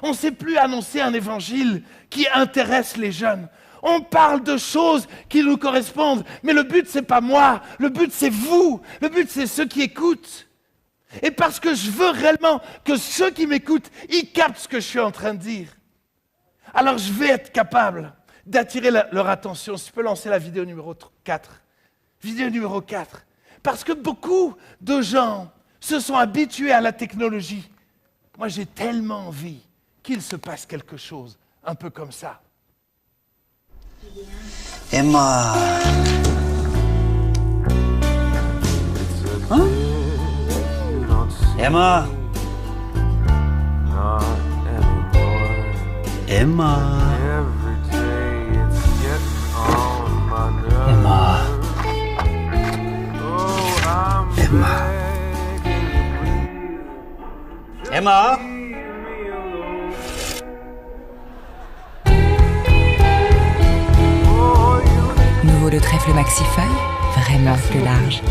On ne sait plus annoncer un évangile qui intéresse les jeunes. On parle de choses qui nous correspondent, mais le but c'est pas moi, le but c'est vous, le but c'est ceux qui écoutent. Et parce que je veux réellement que ceux qui m'écoutent, ils captent ce que je suis en train de dire. Alors je vais être capable d'attirer leur attention. Si tu peux lancer la vidéo numéro 4. Vidéo numéro 4. Parce que beaucoup de gens se sont habitués à la technologie. Moi, j'ai tellement envie qu'il se passe quelque chose, un peu comme ça. Emma. Hein? Emma. Emma. Emma. Emma. Emma. Nouveau le trèfle maxi-feuille, vraiment plus large.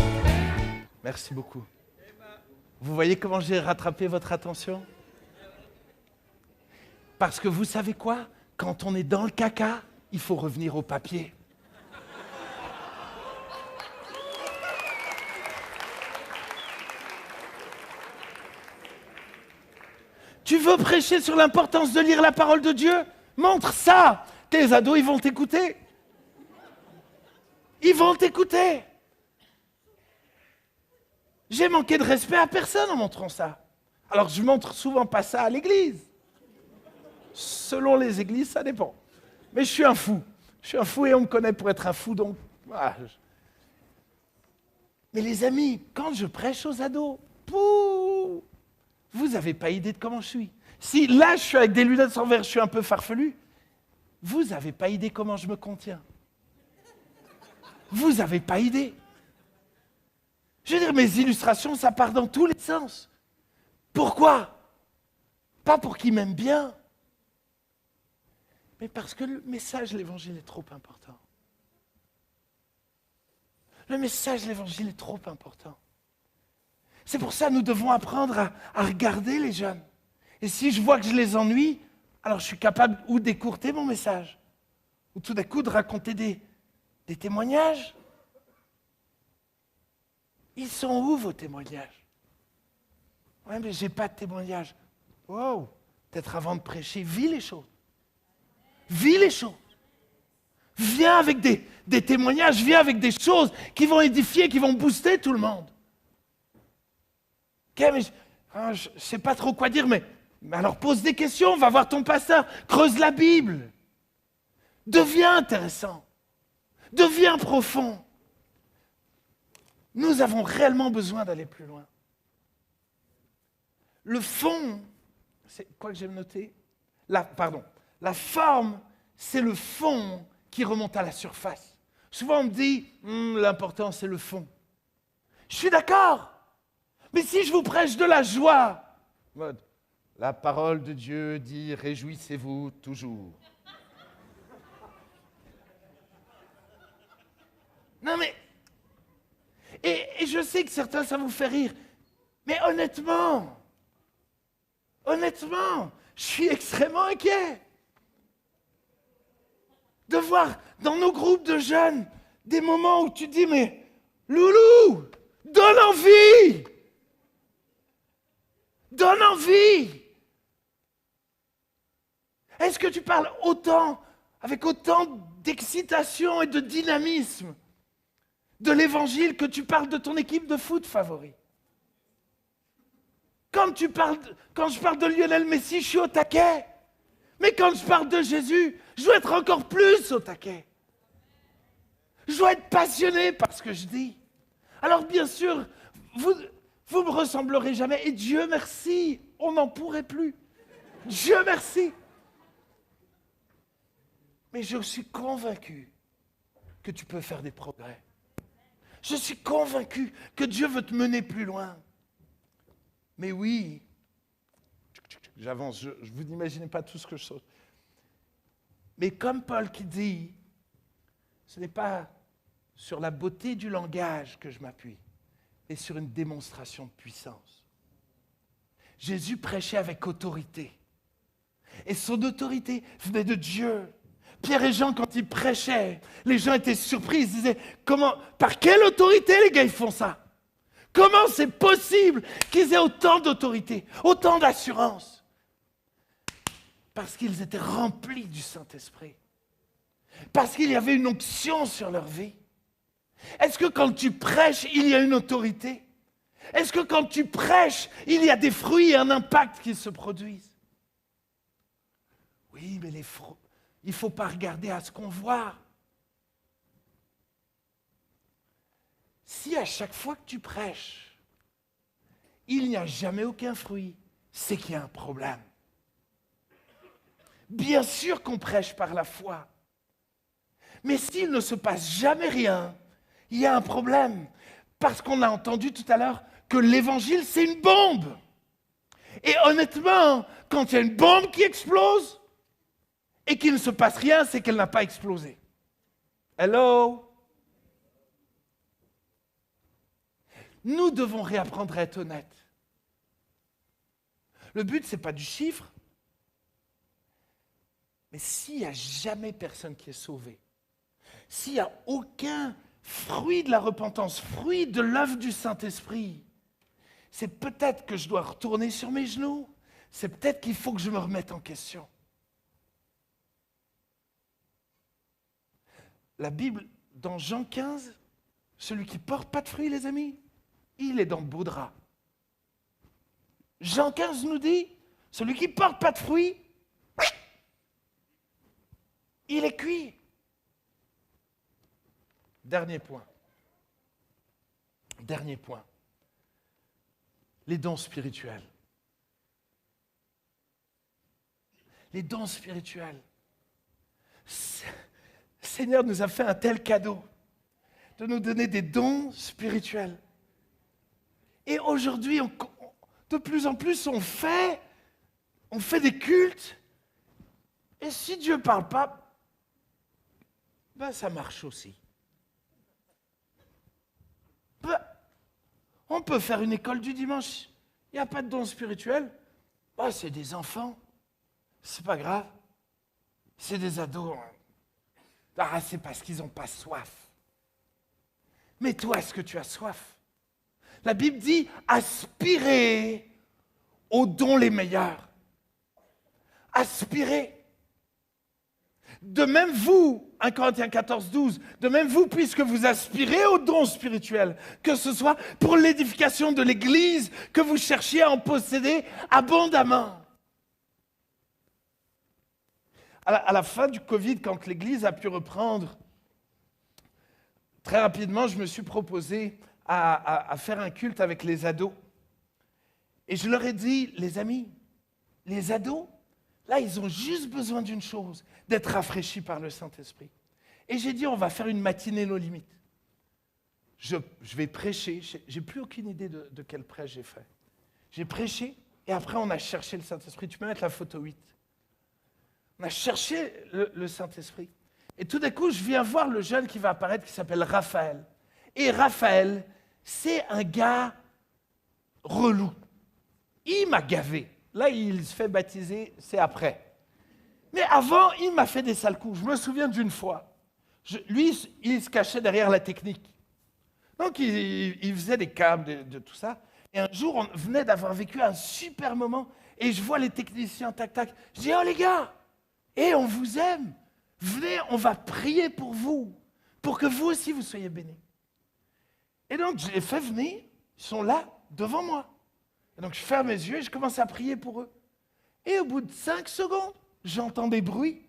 Merci beaucoup. Vous voyez comment j'ai rattrapé votre attention ? Parce que vous savez quoi ? Quand on est dans le caca, il faut revenir au papier. Tu veux prêcher sur l'importance de lire la parole de Dieu ? Montre ça. Tes ados, ils vont t'écouter. Ils vont t'écouter. J'ai manqué de respect à personne en montrant ça. Alors je montre souvent pas ça à l'église. Selon les églises, ça dépend. Mais je suis un fou. Je suis un fou et on me connaît pour être un fou, donc... Voilà. Mais les amis, quand je prêche aux ados, pouh, vous n'avez pas idée de comment je suis. Si là, je suis avec des lunettes sans verre, je suis un peu farfelu, vous n'avez pas idée comment je me contiens. Vous n'avez pas idée. Je veux dire, mes illustrations, ça part dans tous les sens. Pourquoi? Pas pour qu'ils m'aiment bien, mais parce que le message de l'Évangile est trop important. Le message de l'Évangile est trop important. C'est pour ça que nous devons apprendre à regarder les jeunes. Et si je vois que je les ennuie, alors je suis capable ou d'écourter mon message, ou tout d'un coup de raconter des témoignages. Ils sont où vos témoignages? Oui, mais je n'ai pas de témoignage. Wow! Peut-être avant de prêcher, vis les choses. Vis les choses. Viens avec des témoignages, viens avec des choses qui vont édifier, qui vont booster tout le monde. Ok, mais je ne sais pas trop quoi dire, mais alors pose des questions, va voir ton pasteur, creuse la Bible. Deviens intéressant. Deviens profond. Nous avons réellement besoin d'aller plus loin. Le fond, c'est quoi que j'ai noté? La forme, c'est le fond qui remonte à la surface. Souvent on me dit, l'important c'est le fond. Je suis d'accord, mais si je vous prêche de la joie, la parole de Dieu dit, réjouissez-vous toujours. Non mais, et je sais que certains ça vous fait rire, mais honnêtement, je suis extrêmement inquiet de voir dans nos groupes de jeunes des moments où tu dis, mais Loulou, donne envie! Donne envie! Est-ce que tu parles avec autant d'excitation et de dynamisme de l'évangile que tu parles de ton équipe de foot favori? Quand je parle de Lionel Messi, je suis au taquet. Mais quand je parle de Jésus, je dois être encore plus au taquet. Je dois être passionné par ce que je dis. Alors bien sûr, vous ne me ressemblerez jamais. Et Dieu merci, on n'en pourrait plus. Dieu merci. Mais je suis convaincu que tu peux faire des progrès. Je suis convaincu que Dieu veut te mener plus loin. Mais oui, j'avance, vous n'imaginez pas tout ce que je saute. Mais comme Paul qui dit, ce n'est pas sur la beauté du langage que je m'appuie, mais sur une démonstration de puissance. Jésus prêchait avec autorité. Et son autorité venait de Dieu. Pierre et Jean, quand ils prêchaient, les gens étaient surpris, ils se disaient, par quelle autorité les gars ils font ça? Comment c'est possible qu'ils aient autant d'autorité, autant d'assurance? Parce qu'ils étaient remplis du Saint-Esprit. Parce qu'il y avait une onction sur leur vie. Est-ce que quand tu prêches, il y a une autorité? Est-ce que quand tu prêches, il y a des fruits et un impact qui se produisent? Oui, mais il ne faut pas regarder à ce qu'on voit. Si à chaque fois que tu prêches, il n'y a jamais aucun fruit, c'est qu'il y a un problème. Bien sûr qu'on prêche par la foi, mais s'il ne se passe jamais rien, il y a un problème. Parce qu'on a entendu tout à l'heure que l'évangile, c'est une bombe. Et honnêtement, quand il y a une bombe qui explose et qu'il ne se passe rien, c'est qu'elle n'a pas explosé. Hello? Nous devons réapprendre à être honnêtes. Le but, ce n'est pas du chiffre. Mais s'il n'y a jamais personne qui est sauvé, s'il n'y a aucun fruit de la repentance, fruit de l'œuvre du Saint-Esprit, c'est peut-être que je dois retourner sur mes genoux. C'est peut-être qu'il faut que je me remette en question. La Bible, dans Jean 15, celui qui ne porte pas de fruit, les amis, il est dans le beau drap. Jean 15 nous dit, celui qui ne porte pas de fruits, il est cuit. Dernier point. Les dons spirituels. Les dons spirituels. Le Seigneur nous a fait un tel cadeau de nous donner des dons spirituels. Et aujourd'hui, De plus en plus, on fait des cultes. Et si Dieu ne parle pas, ben ça marche aussi. Ben, on peut faire une école du dimanche. Il n'y a pas de don spirituel. Ben, c'est des enfants. C'est pas grave. C'est des ados. Ah, c'est parce qu'ils n'ont pas soif. Mais toi, est-ce que tu as soif? La Bible dit aspirez aux dons les meilleurs. Aspirez. De même vous, 1 Corinthiens 14, 12, de même vous, puisque vous aspirez aux dons spirituels, que ce soit pour l'édification de l'Église, que vous cherchiez à en posséder abondamment. À la fin du Covid, quand l'Église a pu reprendre, très rapidement, je me suis proposé à faire un culte avec les ados. Et je leur ai dit, les amis, les ados, là, ils ont juste besoin d'une chose, d'être rafraîchis par le Saint-Esprit. Et j'ai dit, on va faire une matinée nos limites. Je vais prêcher, j'ai plus aucune idée de quel prêche j'ai fait. J'ai prêché, et après on a cherché le Saint-Esprit. Tu peux mettre la photo 8. On a cherché le Saint-Esprit. Et tout d'un coup, je viens voir le jeune qui va apparaître, qui s'appelle Raphaël. Et Raphaël, c'est un gars relou. Il m'a gavé. Là, il se fait baptiser, c'est après. Mais avant, il m'a fait des sales coups. Je me souviens d'une fois. Lui, il se cachait derrière la technique. Donc, il faisait des câbles, de tout ça. Et un jour, on venait d'avoir vécu un super moment. Et je vois les techniciens, tac, tac. Je dis, oh les gars, on vous aime. Venez, on va prier pour vous. Pour que vous aussi, vous soyez bénis. Et donc, je les fais venir. Ils sont là, devant moi. Et donc, je ferme mes yeux et je commence à prier pour eux. Et au bout de 5 secondes, j'entends des bruits.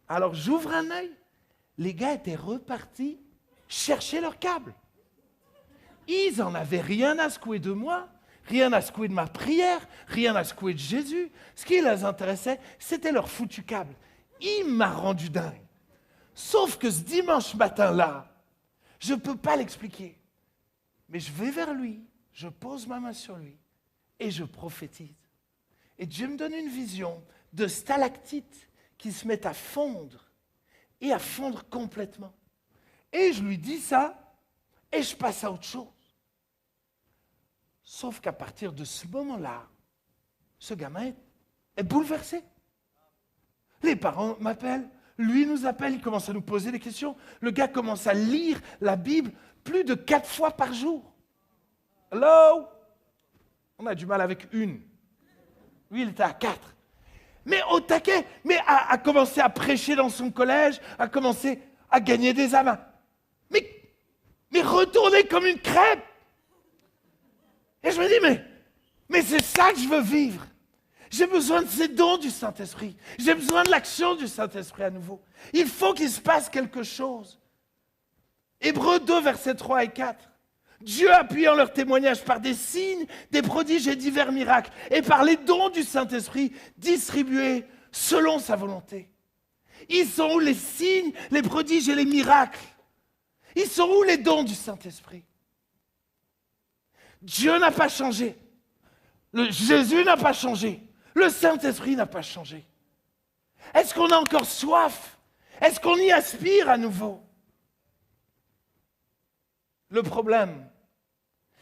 Alors, j'ouvre un œil. Les gars étaient repartis chercher leur câble. Ils n'en avaient rien à secouer de moi, rien à secouer de ma prière, rien à secouer de Jésus. Ce qui les intéressait, c'était leur foutu câble. Il m'a rendu dingue. Sauf que ce dimanche matin-là, je ne peux pas l'expliquer. Mais je vais vers lui, je pose ma main sur lui et je prophétise. Et Dieu me donne une vision de stalactites qui se mettent à fondre et à fondre complètement. Et je lui dis ça et je passe à autre chose. Sauf qu'à partir de ce moment-là, ce gamin est bouleversé. Les parents m'appellent, lui nous appelle, il commence à nous poser des questions. Le gars commence à lire la Bible plus de 4 fois par jour. Hello? On a du mal avec une. Lui, il était à 4. Mais au taquet, mais a commencé à prêcher dans son collège, a commencé à gagner des âmes. Mais retourner comme une crêpe. Et je me dis, mais c'est ça que je veux vivre. J'ai besoin de ces dons du Saint-Esprit. J'ai besoin de l'action du Saint-Esprit à nouveau. Il faut qu'il se passe quelque chose. Hébreux 2, versets 3 et 4. Dieu appuyant leur témoignage par des signes, des prodiges et divers miracles, et par les dons du Saint-Esprit distribués selon sa volonté. Ils sont où les signes, les prodiges et les miracles? Ils sont où les dons du Saint-Esprit? Dieu n'a pas changé. Jésus n'a pas changé. Le Saint-Esprit n'a pas changé. Est-ce qu'on a encore soif? Est-ce qu'on y aspire à nouveau? Le problème,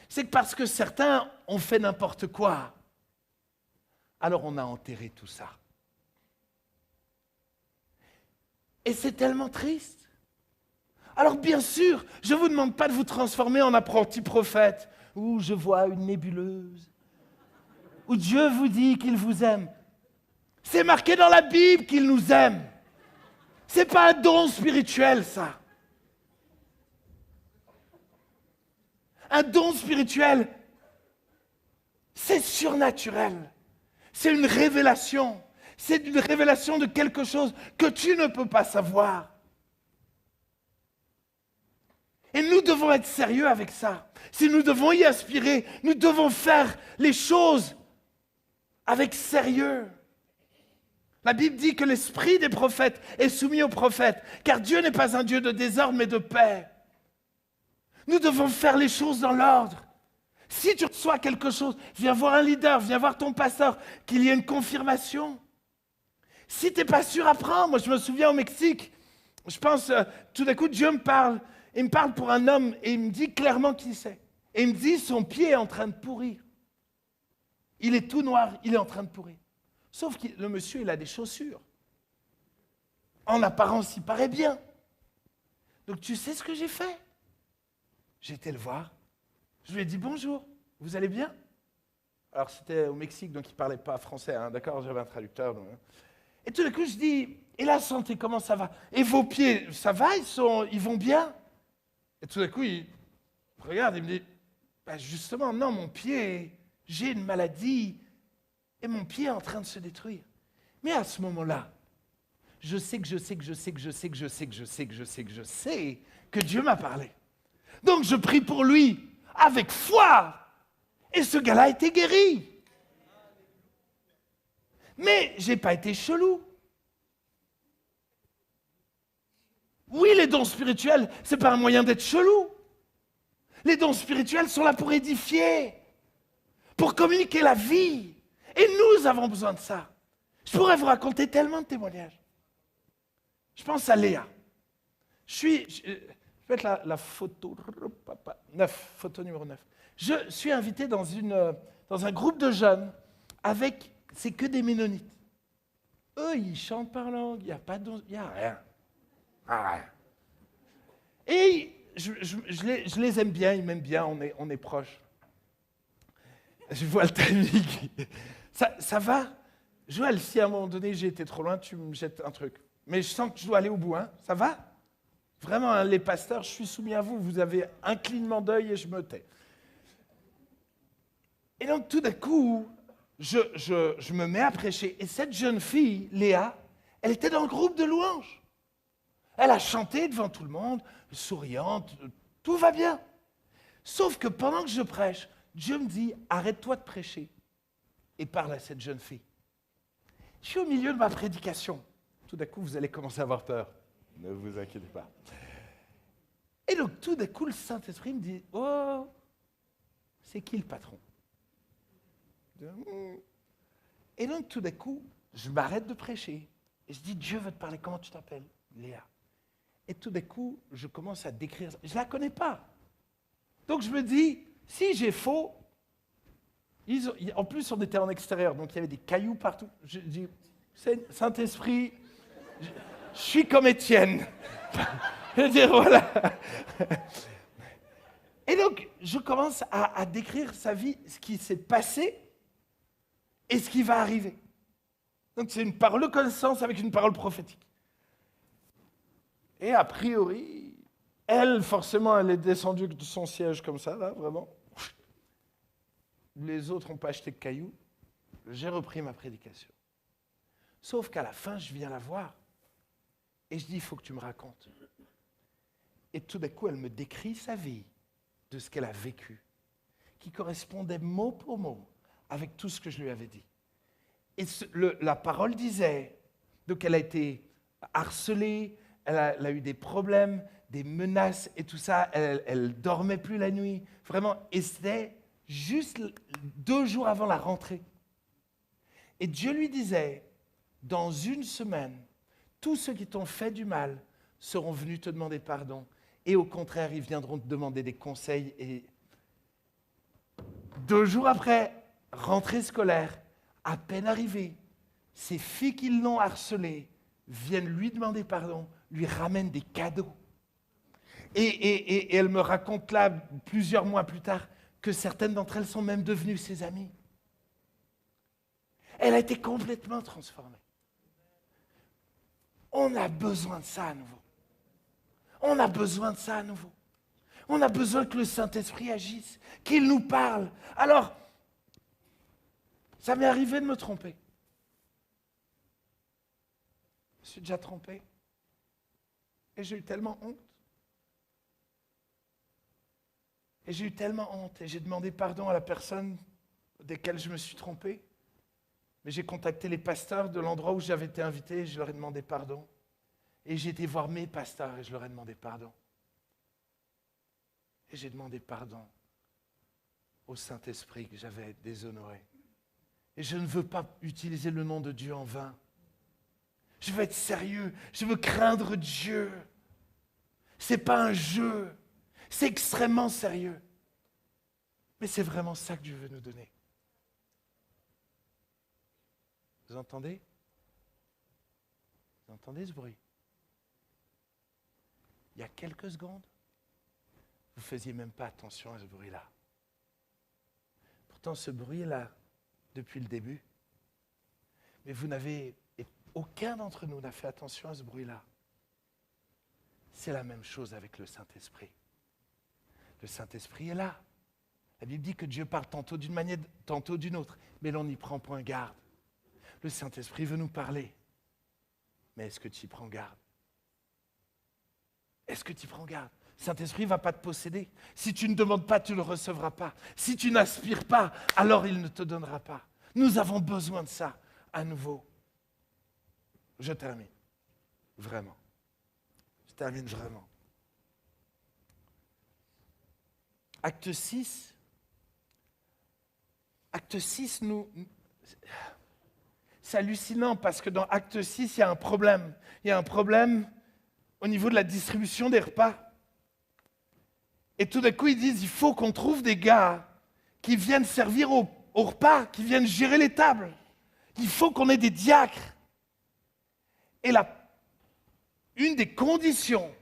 c'est que parce que certains ont fait n'importe quoi, alors on a enterré tout ça. Et c'est tellement triste. Alors bien sûr, je ne vous demande pas de vous transformer en apprenti prophète, où je vois une nébuleuse, où Dieu vous dit qu'il vous aime. C'est marqué dans la Bible qu'il nous aime. Ce n'est pas un don spirituel, ça. Un don spirituel, c'est surnaturel. C'est une révélation. C'est une révélation de quelque chose que tu ne peux pas savoir. Et nous devons être sérieux avec ça. Si nous devons y aspirer, nous devons faire les choses avec sérieux. La Bible dit que l'esprit des prophètes est soumis aux prophètes, car Dieu n'est pas un Dieu de désordre, mais de paix. Nous devons faire les choses dans l'ordre. Si tu reçois quelque chose, viens voir un leader, viens voir ton pasteur, qu'il y ait une confirmation. Si tu n'es pas sûr, apprends. Moi, je me souviens au Mexique, je pense, tout d'un coup, Dieu me parle. Il me parle pour un homme et il me dit clairement qui c'est. Et il me dit, son pied est en train de pourrir. Il est tout noir, il est en train de pourrir. Sauf que le monsieur, il a des chaussures. En apparence, il paraît bien. Donc, tu sais ce que j'ai fait? J'ai été le voir. Je lui ai dit, bonjour, vous allez bien? Alors, c'était au Mexique, donc il ne parlait pas français, hein, d'accord? J'avais un traducteur. Donc, hein. Et tout d'un coup, je dis, et la santé, comment ça va? Et vos pieds, ça va? Ils vont bien? Et tout d'un coup, il regarde, il me dit, bah justement, non, mon pied, j'ai une maladie, et mon pied est en train de se détruire. Mais à ce moment-là, je sais que Dieu m'a parlé. Donc, je prie pour lui avec foi, et ce gars-là a été guéri. Mais je n'ai pas été chelou. Oui, les dons spirituels, ce n'est pas un moyen d'être chelou. Les dons spirituels sont là pour édifier, pour communiquer la vie. Et nous avons besoin de ça. Je pourrais vous raconter tellement de témoignages. Je pense à Léa. Je vais mettre la photo, photo numéro 9. Je suis invité dans un groupe de jeunes avec, c'est que des Ménonites. Eux, ils chantent par langue, il n'y a rien. Rien. Et je les aime bien, ils m'aiment bien, on est proches. Je vois le timing. Ça va? Joël, si à un moment donné j'ai été trop loin, tu me jettes un truc. Mais je sens que je dois aller au bout, hein? Ça va? Vraiment, hein, les pasteurs, je suis soumis à vous, vous avez un clignement d'œil et je me tais. Et donc tout d'un coup, je me mets à prêcher. Et cette jeune fille, Léa, elle était dans le groupe de louanges. Elle a chanté devant tout le monde, souriante, tout va bien. Sauf que pendant que je prêche, Dieu me dit, arrête-toi de prêcher et parle à cette jeune fille. Je suis au milieu de ma prédication. Tout d'un coup, vous allez commencer à avoir peur. Ne vous inquiétez pas. Et donc, tout d'un coup, le Saint-Esprit me dit, oh, c'est qui le patron? Et donc, tout d'un coup, je m'arrête de prêcher. Et je dis, Dieu veut te parler, comment tu t'appelles? Léa. Et tout d'un coup, je commence à décrire. Je ne la connais pas. Donc, je me dis, si j'ai faux, en plus, on était en extérieur, donc il y avait des cailloux partout. Je dis, Saint-Esprit, je suis comme Étienne. Je veux dire, voilà. Et donc, je commence à décrire sa vie, ce qui s'est passé et ce qui va arriver. Donc, c'est une parole de connaissance avec une parole prophétique. Et a priori, elle, forcément, elle est descendue de son siège comme ça, là, vraiment. Les autres n'ont pas acheté de cailloux. J'ai repris ma prédication. Sauf qu'à la fin, je viens la voir. Et je dis, il faut que tu me racontes. Et tout d'un coup, elle me décrit sa vie, de ce qu'elle a vécu, qui correspondait mot pour mot avec tout ce que je lui avais dit. Et la parole disait, donc elle a été harcelée, elle a eu des problèmes, des menaces et tout ça, elle dormait plus la nuit, vraiment, et c'était juste 2 jours avant la rentrée. Et Dieu lui disait, dans 1 semaine, tous ceux qui t'ont fait du mal seront venus te demander pardon. Et au contraire, ils viendront te demander des conseils. Et 2 jours après, rentrée scolaire, à peine arrivée, ces filles qui l'ont harcelé viennent lui demander pardon, lui ramènent des cadeaux. Et elle me raconte là, plusieurs mois plus tard, que certaines d'entre elles sont même devenues ses amies. Elle a été complètement transformée. On a besoin de ça à nouveau. On a besoin de ça à nouveau. On a besoin que le Saint-Esprit agisse, qu'il nous parle. Alors, ça m'est arrivé de me tromper. Je suis déjà trompé. Et j'ai eu tellement honte. Et j'ai eu tellement honte. Et j'ai demandé pardon à la personne desquelles je me suis trompé. Mais j'ai contacté les pasteurs de l'endroit où j'avais été invité et je leur ai demandé pardon. Et j'ai été voir mes pasteurs et je leur ai demandé pardon. Et j'ai demandé pardon au Saint-Esprit que j'avais déshonoré. Et je ne veux pas utiliser le nom de Dieu en vain. Je veux être sérieux, je veux craindre Dieu. Ce n'est pas un jeu, c'est extrêmement sérieux. Mais c'est vraiment ça que Dieu veut nous donner. Vous entendez? Vous entendez ce bruit? Il y a quelques secondes, vous ne faisiez même pas attention à ce bruit-là. Pourtant, ce bruit est là depuis le début. Mais aucun d'entre nous n'a fait attention à ce bruit-là. C'est la même chose avec le Saint-Esprit. Le Saint-Esprit est là. La Bible dit que Dieu parle tantôt d'une manière, tantôt d'une autre, mais l'on n'y prend point garde. Le Saint-Esprit veut nous parler. Mais est-ce que tu y prends garde? Est-ce que tu y prends garde? Le Saint-Esprit ne va pas te posséder. Si tu ne demandes pas, tu ne le recevras pas. Si tu n'aspires pas, alors il ne te donnera pas. Nous avons besoin de ça à nouveau. Je termine. Vraiment. Je termine vraiment. Acte 6. Acte 6, c'est hallucinant parce que dans Acte 6, il y a un problème. Il y a un problème au niveau de la distribution des repas. Et tout d'un coup, ils disent, il faut qu'on trouve des gars qui viennent servir au repas, qui viennent gérer les tables. Il faut qu'on ait des diacres. Et une des conditions,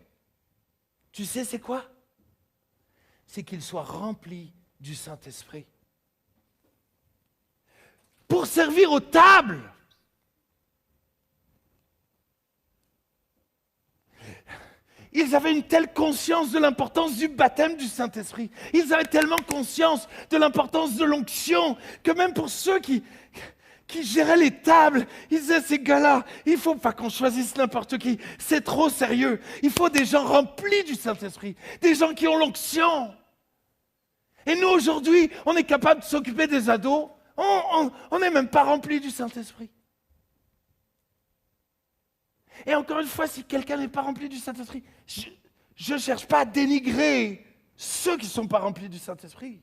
tu sais c'est quoi? C'est qu'ils soient remplis du Saint-Esprit. Pour servir aux tables. Ils avaient une telle conscience de l'importance du baptême du Saint-Esprit. Ils avaient tellement conscience de l'importance de l'onction que même pour ceux qui géraient les tables, ils disaient, ces gars-là, il ne faut pas qu'on choisisse n'importe qui. C'est trop sérieux. Il faut des gens remplis du Saint-Esprit, des gens qui ont l'onction. Et nous, aujourd'hui, on est capable de s'occuper des ados. On n'est même pas remplis du Saint-Esprit. Et encore une fois, si quelqu'un n'est pas rempli du Saint-Esprit, je ne cherche pas à dénigrer ceux qui ne sont pas remplis du Saint-Esprit.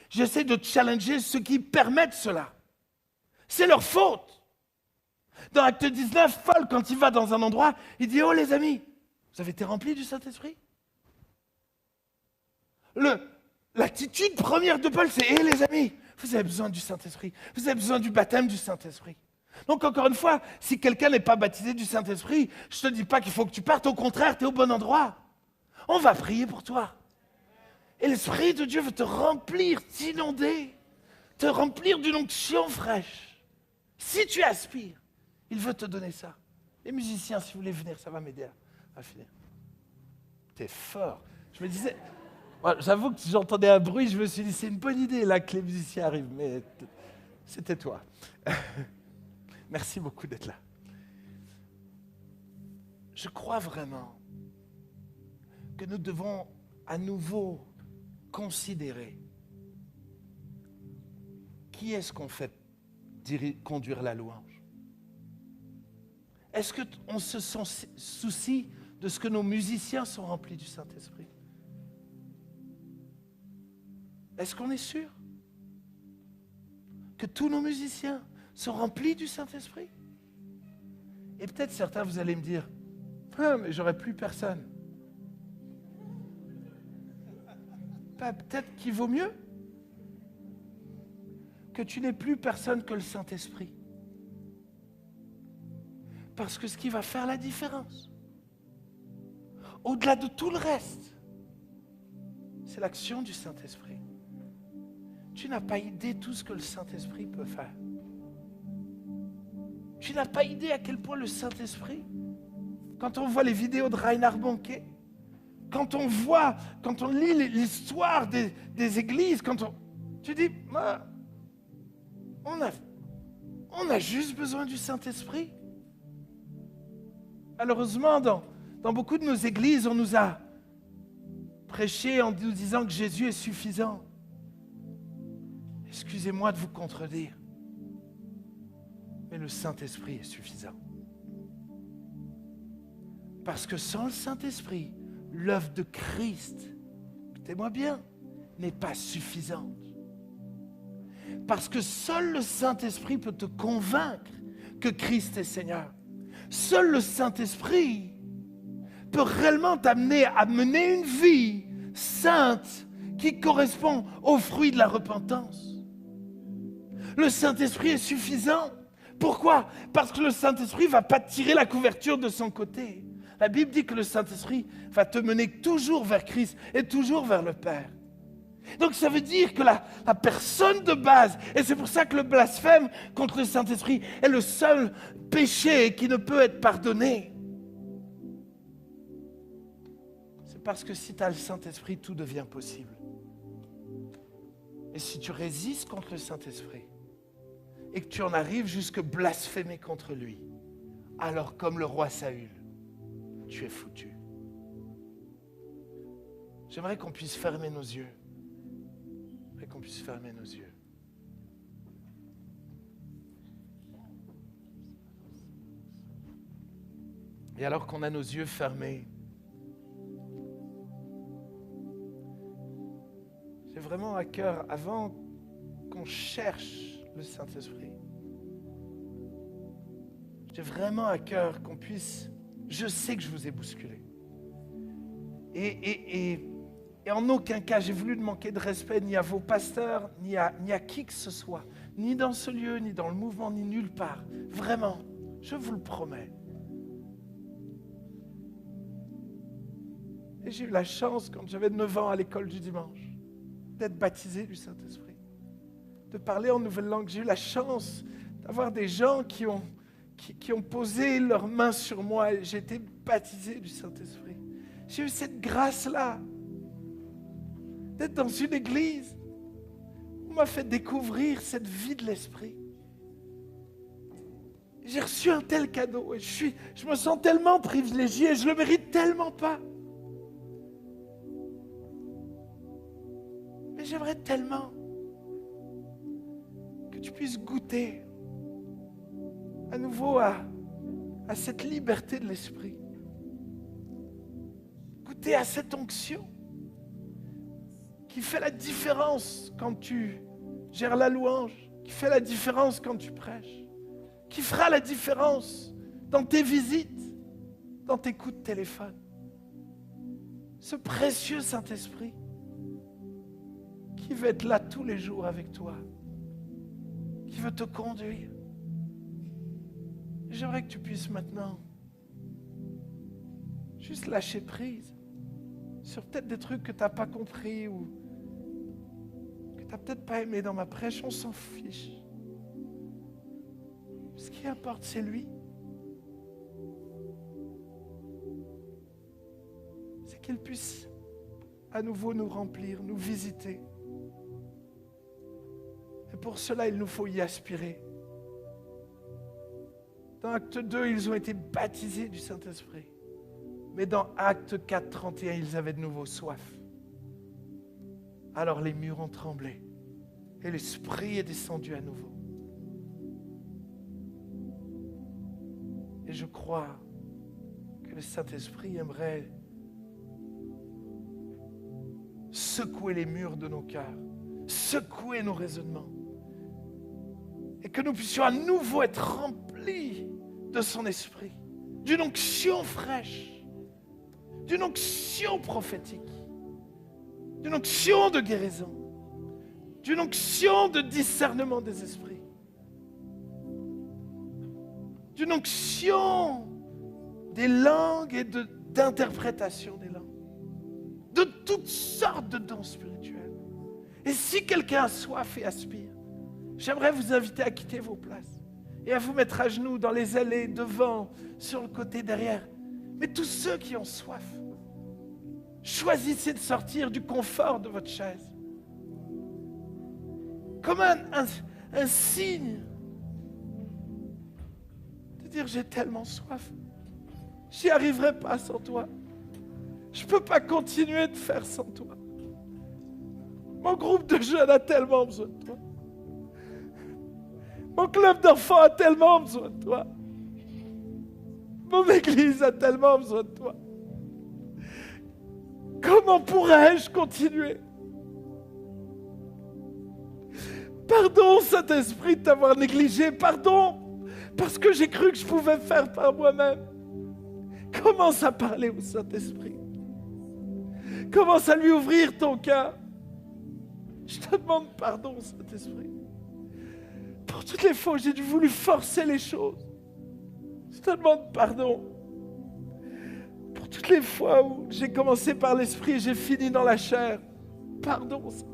J'essaie de challenger ceux qui permettent cela. C'est leur faute. Dans Acte 19, Paul, quand il va dans un endroit, il dit « Oh les amis, vous avez été remplis du Saint-Esprit ?» L'attitude première de Paul, c'est « Hé les amis, vous avez besoin du Saint-Esprit. Vous avez besoin du baptême du Saint-Esprit. » Donc encore une fois, si quelqu'un n'est pas baptisé du Saint-Esprit, je ne te dis pas qu'il faut que tu partes, au contraire, tu es au bon endroit. On va prier pour toi. Et l'Esprit de Dieu veut te remplir, t'inonder, te remplir d'une onction fraîche. Si tu aspires, il veut te donner ça. Les musiciens, si vous voulez venir, ça va m'aider à finir. T'es fort. Je me disais, j'avoue que j'entendais un bruit, je me suis dit, c'est une bonne idée là que les musiciens arrivent, mais c'était toi. Merci beaucoup d'être là. Je crois vraiment que nous devons à nouveau considérer qui est-ce qu'on fait conduire la louange. Est-ce qu'on se soucie de ce que nos musiciens sont remplis du Saint-Esprit? Est-ce qu'on est sûr que tous nos musiciens sont remplis du Saint-Esprit? Et peut-être certains, vous allez me dire, ah, mais j'aurais plus personne. Peut-être qu'il vaut mieux que tu n'aies plus personne que le Saint-Esprit. Parce que ce qui va faire la différence, au-delà de tout le reste, c'est l'action du Saint-Esprit. Tu n'as pas idée de tout ce que le Saint-Esprit peut faire. Tu n'as pas idée à quel point le Saint-Esprit, quand on voit les vidéos de Reinhard Bonnke, quand on lit l'histoire des églises, tu dis, on a juste besoin du Saint-Esprit. Malheureusement, dans beaucoup de nos églises, on nous a prêché en nous disant que Jésus est suffisant. Excusez-moi de vous contredire, mais le Saint-Esprit est suffisant. Parce que sans le Saint-Esprit, l'œuvre de Christ, écoutez-moi bien, n'est pas suffisante. Parce que seul le Saint-Esprit peut te convaincre que Christ est Seigneur. Seul le Saint-Esprit peut réellement t'amener à mener une vie sainte qui correspond au fruit de la repentance. Le Saint-Esprit est suffisant. Pourquoi? Parce que le Saint-Esprit ne va pas tirer la couverture de son côté. La Bible dit que le Saint-Esprit va te mener toujours vers Christ et toujours vers le Père. Donc ça veut dire que la personne de base, et c'est pour ça que le blasphème contre le Saint-Esprit est le seul péché qui ne peut être pardonné. C'est parce que si tu as le Saint-Esprit, tout devient possible. Et si tu résistes contre le Saint-Esprit, et que tu en arrives jusque blasphémer contre lui, alors comme le roi Saül, tu es foutu. J'aimerais qu'on puisse fermer nos yeux. J'aimerais qu'on puisse fermer nos yeux. Et alors qu'on a nos yeux fermés, j'ai vraiment à cœur, avant qu'on cherche le Saint-Esprit, j'ai vraiment à cœur qu'on puisse... Je sais que je vous ai bousculé. Et en aucun cas, j'ai voulu ne manquer de respect ni à vos pasteurs, ni à qui que ce soit, ni dans ce lieu, ni dans le mouvement, ni nulle part. Vraiment, je vous le promets. Et j'ai eu la chance, quand j'avais 9 ans à l'école du dimanche, d'être baptisé du Saint-Esprit, de parler en nouvelle langue. J'ai eu la chance d'avoir des gens qui ont posé leurs mains sur moi et j'ai été baptisé du Saint-Esprit. J'ai eu cette grâce-là, d'être dans une église où on m'a fait découvrir cette vie de l'Esprit. J'ai reçu un tel cadeau et je me sens tellement privilégié et je ne le mérite tellement pas. Mais j'aimerais tellement que tu puisses goûter à nouveau à cette liberté de l'Esprit. Goûter à cette onction qui fait la différence quand tu gères la louange, qui fait la différence quand tu prêches, qui fera la différence dans tes visites, dans tes coups de téléphone. Ce précieux Saint-Esprit qui veut être là tous les jours avec toi, qui veut te conduire. J'aimerais que tu puisses maintenant juste lâcher prise sur peut-être des trucs que tu n'as pas compris ou que tu n'as peut-être pas aimé dans ma prêche. On s'en fiche. Ce qui importe, c'est lui. C'est qu'il puisse à nouveau nous remplir, nous visiter. Et pour cela, il nous faut y aspirer. Dans Acte 2, ils ont été baptisés du Saint-Esprit. Mais dans Acte 4, 31, ils avaient de nouveau soif. Alors les murs ont tremblé et l'Esprit est descendu à nouveau. Et je crois que le Saint-Esprit aimerait secouer les murs de nos cœurs, secouer nos raisonnements, et que nous puissions à nouveau être remplis de son Esprit, d'une onction fraîche, d'une onction prophétique, d'une onction de guérison, d'une onction de discernement des esprits, d'une onction des langues et d'interprétation des langues, de toutes sortes de dons spirituels. Et si quelqu'un a soif et aspire, j'aimerais vous inviter à quitter vos places et à vous mettre à genoux dans les allées, devant, sur le côté, derrière. Mais tous ceux qui ont soif, choisissez de sortir du confort de votre chaise. Comme un signe de dire: j'ai tellement soif, j'y arriverai pas sans toi. Je ne peux pas continuer de faire sans toi. Mon groupe de jeunes a tellement besoin de toi. Mon club d'enfants a tellement besoin de toi. Mon église a tellement besoin de toi. Comment pourrais-je continuer Pardon, Saint-Esprit, de t'avoir négligé. Pardon, parce que j'ai cru que je pouvais faire par moi-même. Commence à parler au Saint-Esprit. Commence à lui ouvrir ton cœur. Je te demande pardon, Saint-Esprit. Pour toutes les fois où j'ai voulu forcer les choses. Je te demande pardon. Pour toutes les fois où j'ai commencé par l'Esprit et j'ai fini dans la chair. Pardon, Saint-Esprit.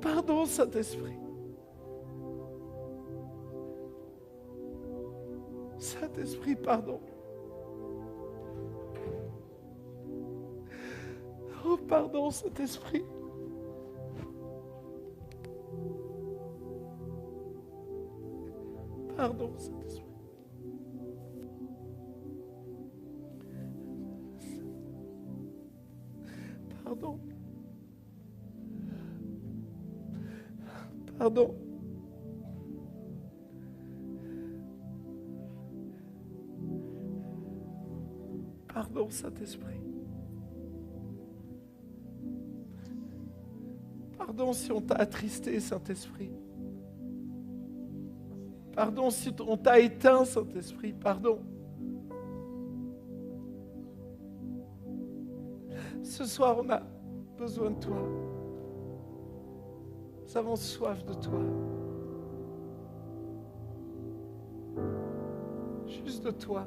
Pardon, Saint-Esprit. Saint-Esprit, pardon. Oh, pardon, Saint-Esprit. Pardon, Saint-Esprit. Pardon. Pardon. Pardon, Saint-Esprit. Pardon si on t'a attristé, Saint-Esprit. Pardon si on t'a éteint, Saint-Esprit. Pardon. Ce soir, on a besoin de toi. Nous avons soif de toi. Juste de toi.